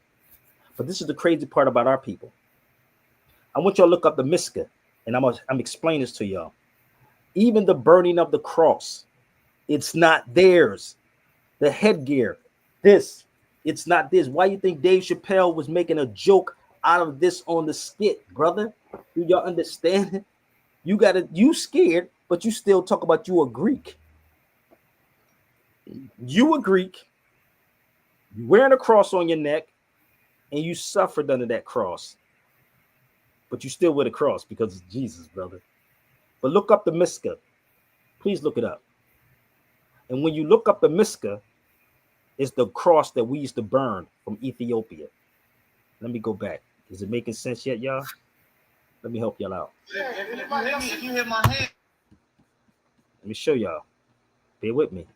But this is the crazy part about our people. I want y'all to look up the Miska, and I'm explaining this to y'all. Even the burning of the cross, it's not theirs. The headgear, it's not this. Why you think Dave Chappelle was making a joke out of this on the skit, brother? Do y'all understand? You scared, but you still talk about you a Greek. You a Greek. You wearing a cross on your neck, and you suffered under that cross. But you still wear the cross because it's Jesus, brother. But look up the Miska. Please look it up. And when you look up the Miska, it's the cross that we used to burn from Ethiopia. Let me go back. Is it making sense yet, y'all? Let me help y'all out. If you hit my hand. Let me show y'all. Bear with me.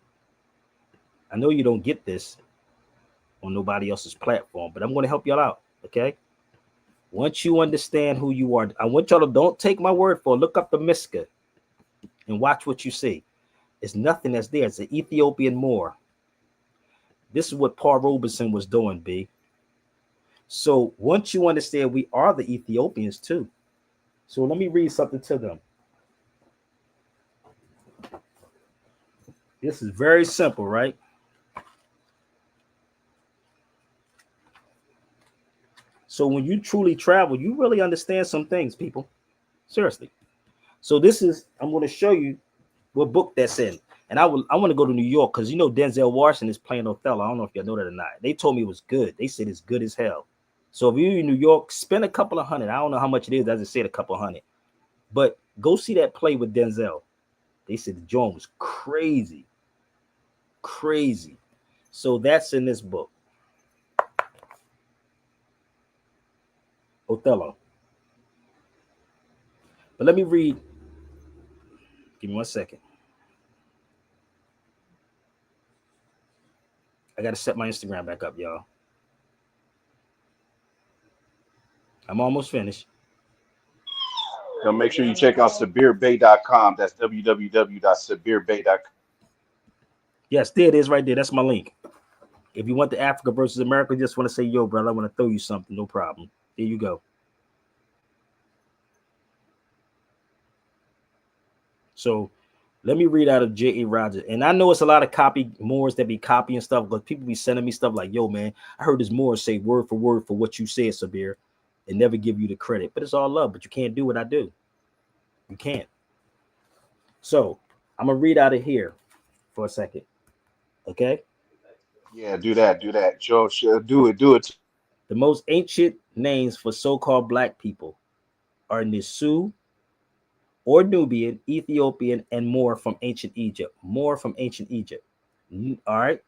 I know you don't get this on nobody else's platform, but I'm going to help y'all out, okay? Once you understand who you are, I want y'all to don't take my word for it. Look up the Miska and watch what you see. It's nothing that's there. It's an Ethiopian Moor. This is what Paul Robeson was doing, B. So once you understand we are the Ethiopians too. So let me read something to them. This is very simple, right? So when you truly travel, you really understand some things, people. Seriously. So this is, I'm going to show you what book that's in. And I want to go to New York because you know Denzel Washington is playing Othello. I don't know if y'all know that or not. They told me it was good. They said it's good as hell. So if you're in New York, spend a couple of $100. I don't know how much it is. I just said a couple $100. But go see that play with Denzel. They said the joint was crazy. Crazy. So that's in this book. Othello. But let me read. Give me 1 second. I got to set my Instagram back up, y'all. I'm almost finished. Now make sure you check out SabirBay.com. That's www.SabirBay.com. Yes, there it is right there. That's my link. If you want the Africa versus America, just want to say, yo, brother, I want to throw you something. No problem. There you go. So let me read out of J.A. Rogers. And I know it's a lot of copy Moors that be copying stuff, but people be sending me stuff like, yo, man, I heard this Moor say word for what you said, Sabir, and never give you the credit. But it's all love, but you can't do what I do. You can't. So I'm going to read out of here for a second. Okay? Yeah, do that. Joe, do it. The most ancient names for so-called black people are Nisu, or Nubian, Ethiopian, and more from ancient Egypt. More from ancient Egypt. All right?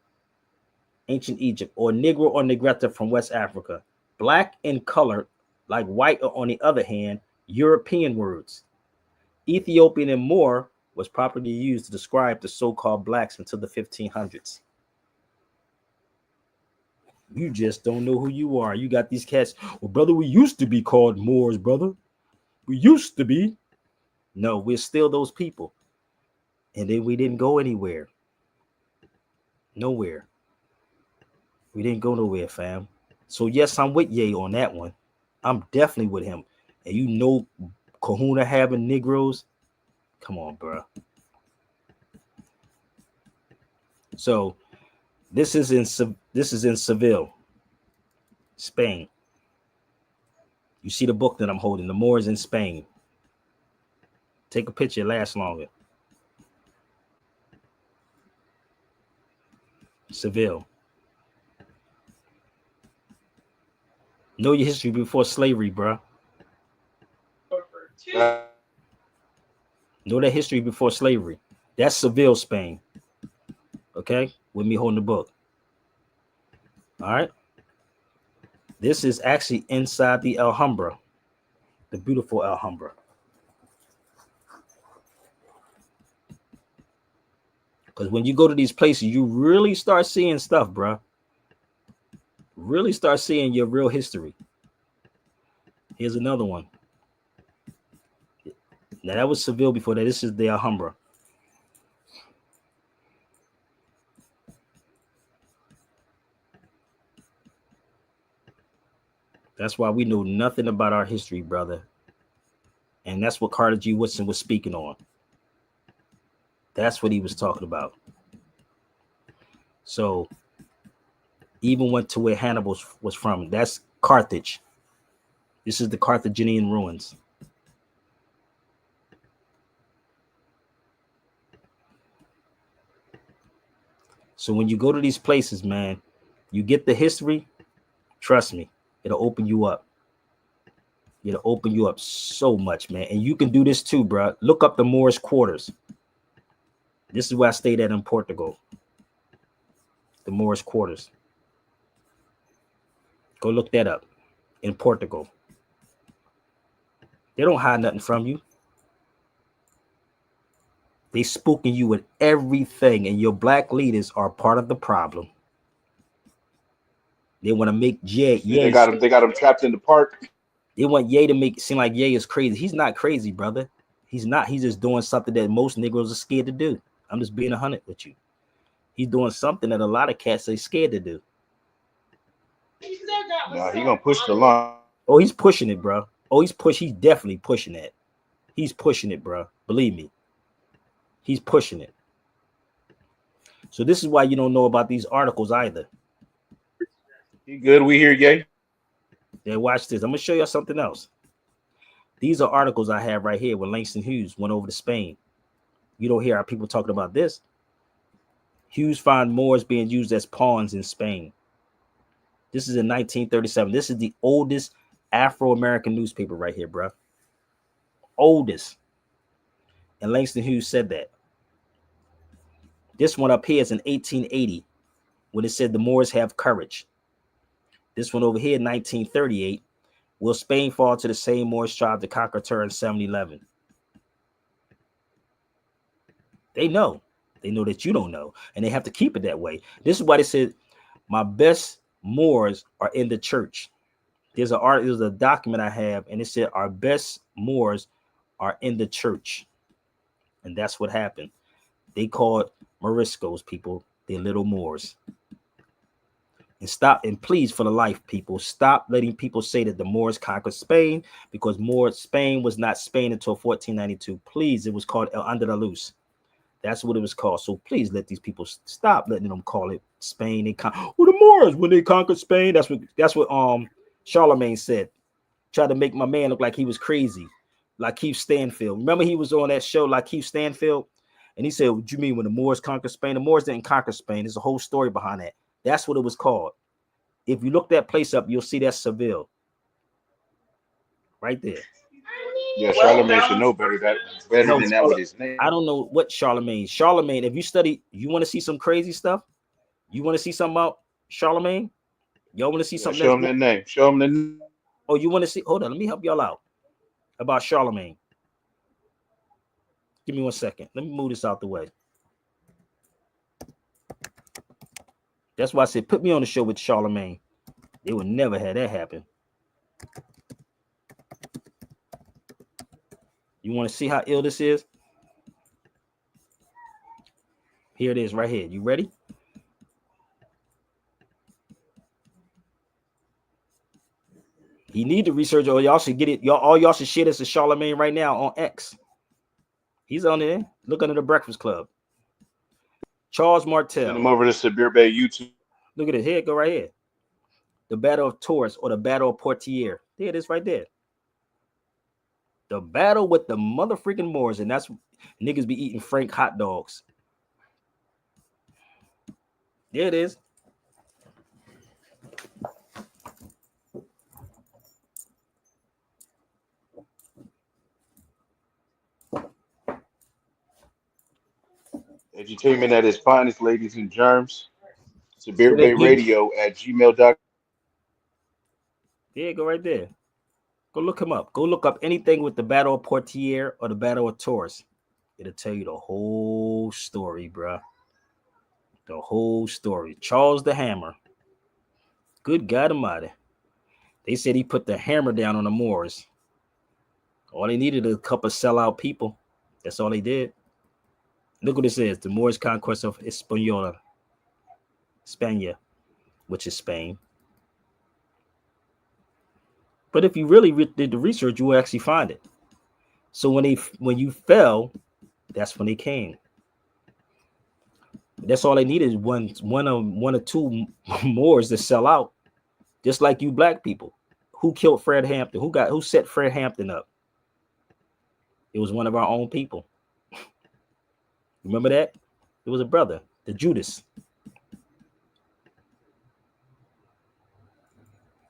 Ancient Egypt, or Negro or Negretta from West Africa. Black in color, like white, or on the other hand, European words. Ethiopian and Moor was properly used to describe the so-called blacks until the 1500s. You just don't know who you are. You got these cats. Well, brother, we used to be called Moors, brother. We used to be. No, we're still those people. And then we didn't go anywhere. Nowhere. We didn't go nowhere, fam. So yes, I'm with Ye on that one. I'm definitely with him. And you know Kahuna having Negroes. Come on, bro. So this is in Seville, Spain. You see the book that I'm holding, The Moors in Spain. Take a picture, it lasts longer. Seville. Know your history before slavery, bro. Know that history before slavery. That's Seville, Spain. Okay? With me holding the book. All right? This is actually inside the Alhambra. The beautiful Alhambra. Because when you go to these places, you really start seeing stuff, bro. Really start seeing your real history. Here's another one. Now, that was Seville before that. This is the Alhambra. That's why we know nothing about our history, brother. And that's what Carter G. Woodson was speaking on. That's what he was talking about. So, even went to where Hannibal was from. That's Carthage. This is the Carthaginian ruins. So when you go to these places, man, you get the history. Trust me, it'll open you up. It'll open you up so much, man. And you can do this too, bro. Look up the Moorish quarters. This is where I stayed at in Portugal. The Moorish quarters. Go look that up in Portugal. They don't hide nothing from you. They spooking you with everything, and your black leaders are part of the problem. They want to make Ye. They got him trapped in the park. They want Ye to make it seem like Ye is crazy. He's not crazy, brother. He's not. He's just doing something that most Negroes are scared to do. I'm just being 100 with you. He's doing something that a lot of cats are scared to do. Nah, he gonna push the line. Oh, he's pushing it, bro. Oh, he's definitely pushing it. He's pushing it, bro. Believe me. He's pushing it. So this is why you don't know about these articles either. You good? We hear Ye? Yeah, watch this. I'm gonna show you something else. These are articles I have right here when Langston Hughes went over to Spain. You don't hear our people talking about this. Hughes found Moors being used as pawns in Spain. This is in 1937. This is the oldest Afro-American newspaper right here, bro. Oldest. And Langston Hughes said that. This one up here is in 1880 when it said the Moors have courage. This one over here in 1938. Will Spain fall to the same Moorish tribe to conquer her in 711? They know. They know that you don't know. And they have to keep it that way. This is why they said, my best Moors are in the church. There's a document I have, and it said our best Moors are in the church. And that's what happened. They called Moriscos, people. They're little Moors. And stop, and please, for the life, people, stop letting people say that the Moors conquered Spain, because Spain was not Spain until 1492. Please, it was called El Andalus. That's what it was called. So please let these people stop letting them call it Spain. The Moors, when they conquered Spain, that's what Charlemagne said. Tried to make my man look like he was crazy, like Keith Stanfield. Remember he was on that show, like Keith Stanfield, and he said, "What do you mean when the Moors conquered Spain? The Moors didn't conquer Spain. There's a whole story behind that." That's what it was called. If you look that place up, you'll see that's Seville. Right there. Yeah, Charlemagne should know better than that with his name. I don't know what Charlemagne, if you study, you want to see some crazy stuff? You want to see something about Charlemagne? Y'all want to see something? Show him that name. Show him the name. Oh, you want to see? Hold on, let me help y'all out about Charlemagne. Give me 1 second. Let me move this out the way. That's why I said put me on the show with Charlemagne. They would never have that happen. You want to see how ill this is? Here it is right here. You ready? You need to research, or y'all should get it. Y'all should share this to Charlemagne right now on X. He's on there. Look under the Breakfast Club. Charles Send Martel. them over to Sabir Bay YouTube. Look at it. Here, go right here. The Battle of Tours or the Battle of Poitiers. There it is right there. The battle with the motherfucking Moors, and that's niggas be eating Frank hot dogs. There it is. Entertainment at its finest, ladies and germs. Sabir Bay Radio at gmail.com. Yeah, go right there. Go look him up. Go look up anything with the Battle of Poitiers or the Battle of Tours. It'll tell you the whole story, bruh. The whole story. Charles the Hammer. Good God Almighty. They said he put the hammer down on the Moors. All they needed a couple of sellout people. That's all they did. Look what this is. The Moors conquest of España, which is Spain. But if you really did the research, you will actually find it. So when you fell, that's when they came. That's all they needed is one or two Moors to sell out, just like you black people. Who killed Fred Hampton? Who set Fred Hampton up? It was one of our own people. Remember that? It was a brother, the Judas.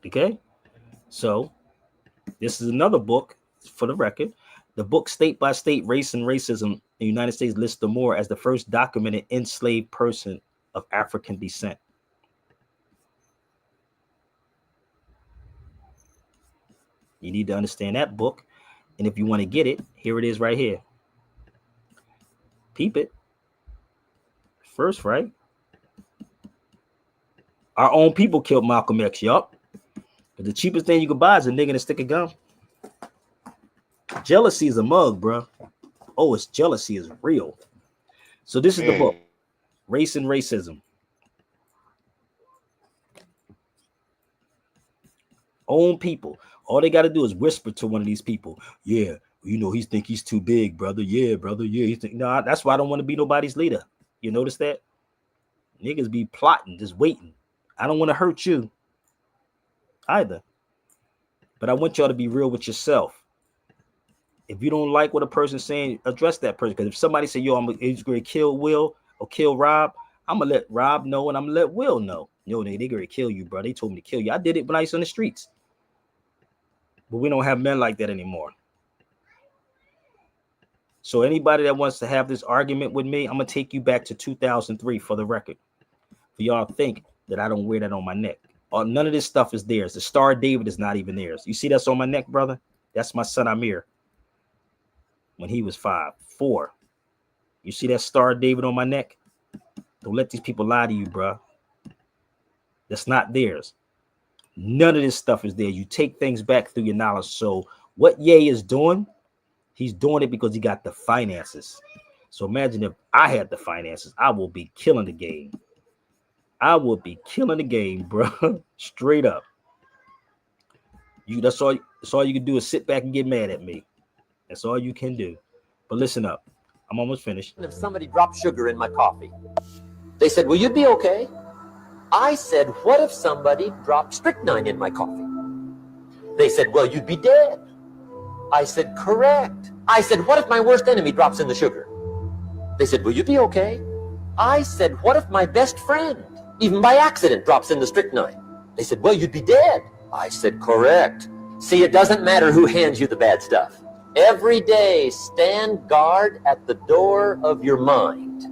Okay, so this is another book for the record. The book State by State, Race and Racism in the United States lists the Moor as the first documented enslaved person of African descent. You need to understand that book. And if you want to get it, here it is right here. Peep it. First, right? Our own people killed Malcolm X, yup. But the cheapest thing you can buy is a nigga and a stick of gum. Jealousy is a mug, bro. Oh, it's jealousy is real. So this is the book, Race and Racism. Own people. All they got to do is whisper to one of these people. Yeah, you know, he think he's too big, brother. Yeah, brother. Yeah, he think. No, that's why I don't want to be nobody's leader. You notice that? Niggas be plotting, just waiting. I don't want to hurt you either. But I want y'all to be real with yourself. If you don't like what a person's saying, address that person. Because if somebody say, yo, I'm going to kill Will or kill Rob, I'm going to let Rob know and I'm going to let Will know. Yo, they going to kill you, bro. They told me to kill you. I did it when I was on the streets. But we don't have men like that anymore. So anybody that wants to have this argument with me, I'm going to take you back to 2003 for the record. For y'all think that I don't wear that on my neck. None of this stuff is theirs. The Star of David is not even theirs. You see that's on my neck, brother? That's my son Amir. When he was 4. You see that Star of David on my neck? Don't let these people lie to you, bro. That's not theirs. None of this stuff is there. You take things back through your knowledge. So what Ye is doing, he's doing it because he got the finances. So imagine if I had the finances, I will be killing the game. I will be killing the game, bro. Straight up. That's all you can do is sit back and get mad at me. That's all you can do. But listen up. I'm almost finished. If somebody dropped sugar in my coffee, they said, will you be okay? I said, what if somebody dropped strychnine in my coffee? They said, well, you'd be dead. I said, correct. I said, what if my worst enemy drops in the sugar? They said, will you be okay? I said, what if my best friend, even by accident, drops in the strychnine? They said, well, you'd be dead. I said, correct. See, it doesn't matter who hands you the bad stuff. Every day, stand guard at the door of your mind.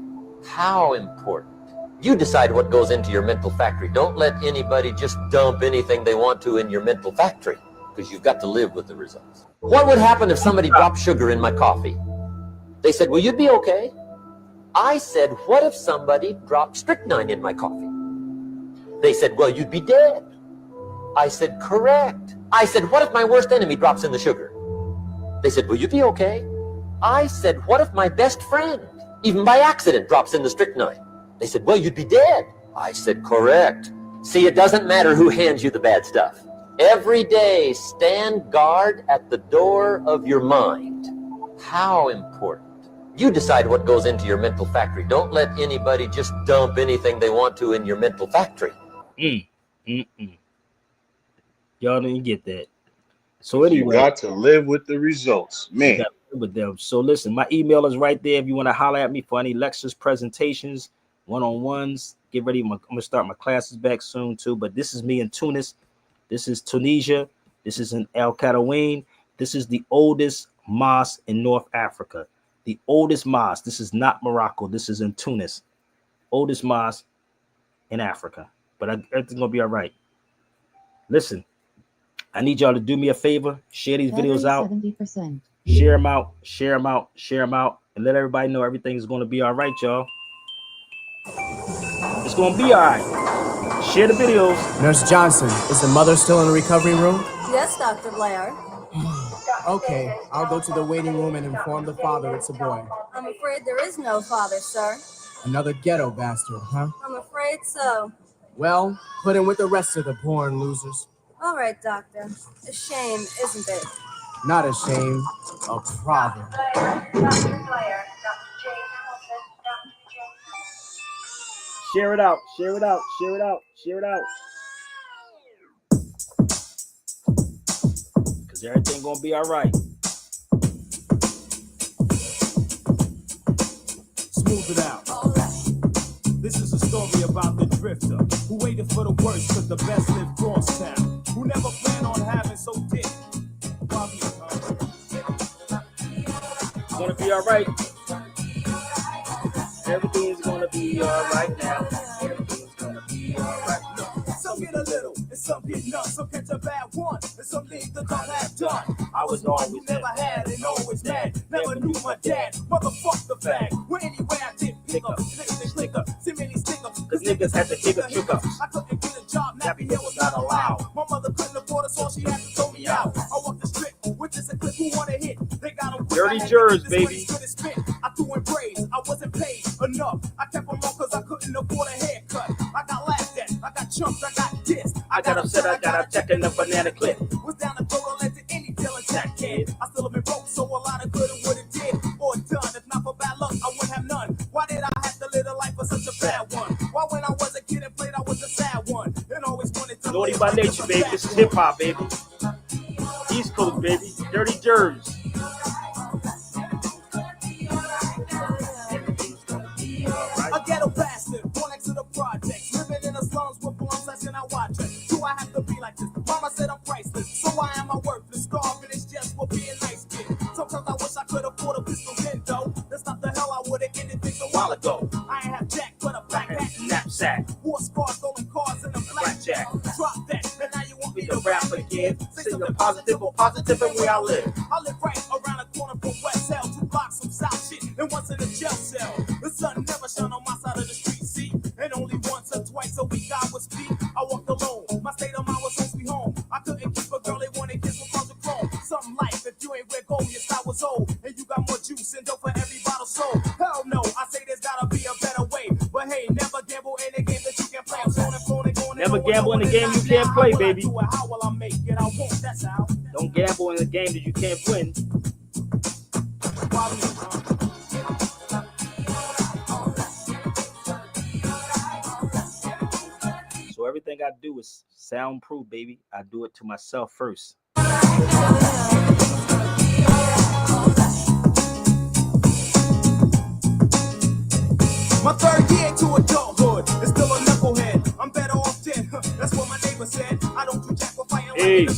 How important. You decide what goes into your mental factory. Don't let anybody just dump anything they want to in your mental factory, because you've got to live with the results. What would happen if somebody dropped sugar in my coffee? They said, well, you'd be okay. I said, what if somebody dropped strychnine in my coffee? They said, well, you'd be dead. I said, correct. I said, what if my worst enemy drops in the sugar? They said, will you be okay? I said, what if my best friend, even by accident, drops in the strychnine? They said, well, you'd be dead. I said, correct. See, it doesn't matter who hands you the bad stuff. Every day, stand guard at the door of your mind. How important. You decide what goes into your mental factory. Don't let anybody just dump anything they want to in your mental factory. Y'all didn't get that. So anyway, you got to live with the results, man. With them. So listen, my email is right there. If you want to holler at me for any lectures, presentations, one-on-ones, get ready. I'm gonna start my classes back soon too. But this is me in Tunis. This is Tunisia. This is in El Katawin. This is the oldest mosque in North Africa. The oldest mosque. This is not Morocco. This is in Tunis. Oldest mosque in Africa. But everything's gonna be all right. Listen, I need y'all to do me a favor. Share these videos out. 70%. Share them out, share them out, share them out, and let everybody know everything's going to be all right, y'all. It's going to be all right. Share the videos. Nurse Johnson, is the mother still in the recovery room? Yes, Dr. Blair. Okay, I'll go to the waiting room and inform the father it's a boy. I'm afraid there is no father, sir. Another ghetto bastard, huh? I'm afraid so. Well, put him with the rest of the born losers. All right, Doctor. A shame, isn't it? Not a shame, a problem. Share it out, share it out, share it out, share it out. Because everything going to be all right. Smooth it out. This is a story about the drifter who waited for the worst because the best lived cross town. Who never planned on having so dick. It's going to be all right. Everything's going to be all right now. Everything's going to be all right. Some get a little, and some get none. Some catch a bad one, and some things that don't have done. I was one who never had and always mad. Never knew my dad. Motherfuck the fag. Well, anyway, I did pick up. Liquor, seemingly stick up. Because niggas had to hit a trick up. I couldn't get a job, nappy hair was not allowed. My mother couldn't afford us, all she had to throw me out. I walked the strip with just a clip who wanna hit. They got them dirty jurors, baby. I threw in praise, I wasn't paid enough. I kept them on cause I couldn't afford a haircut. I got laughed at, I got chumped, I got dissed. I got upset, I got a check in the banana clip. Was down the throat, I led to any deal attack, kid. I still have been broke, so a lot of good and would've did or done. If not for bad luck, I wouldn't have none. Why did I have to live a life for such a bad one? Why when I was a kid and played, I was a sad one. And always wanted to Naughty by nature, baby. This is hip hop, baby. East Coast, baby. Dirty jurors. A ghetto bastard, born next to the projects, living in the slums with blunts, that's and I watch it. Do I have to be like this? Mama said I'm priceless, so why am I worthless? Starving is just for being nice kid. Sometimes I wish I could afford a pistol then though. That's not the hell I would've ended things a while ago. I ain't have jack but a black hat and knapsack. War scars, stolen cars, and a blackjack. Drop that, and now you want me to rap again. Say something positive or positive and where I live. I live right around the corner from West Hell, 2 blocks from South shit, and once in a jail cell. The sun never shone on my side of the street, see? And only once or twice a week I would speak. I walked alone, my state of mind was so sweet home. I couldn't keep a girl, they wanted kiss with cars of chrome. Something life, if you ain't wear gold, your style was old. And you got more juice and dope for every bottle sold. Hell no, I say there's gotta be a better way. But hey, never gamble in a game that you can play. I'm going Never gamble in a game you can't play, baby. How will I make it? I won't, that's how. Don't gamble in a game that you can't win. So everything I do is soundproof, baby. I do it to myself first. My third year to adulthood is still a knucklehead. I'm better off dead. That's what my neighbor said. I don't do jack for fighting Hey. like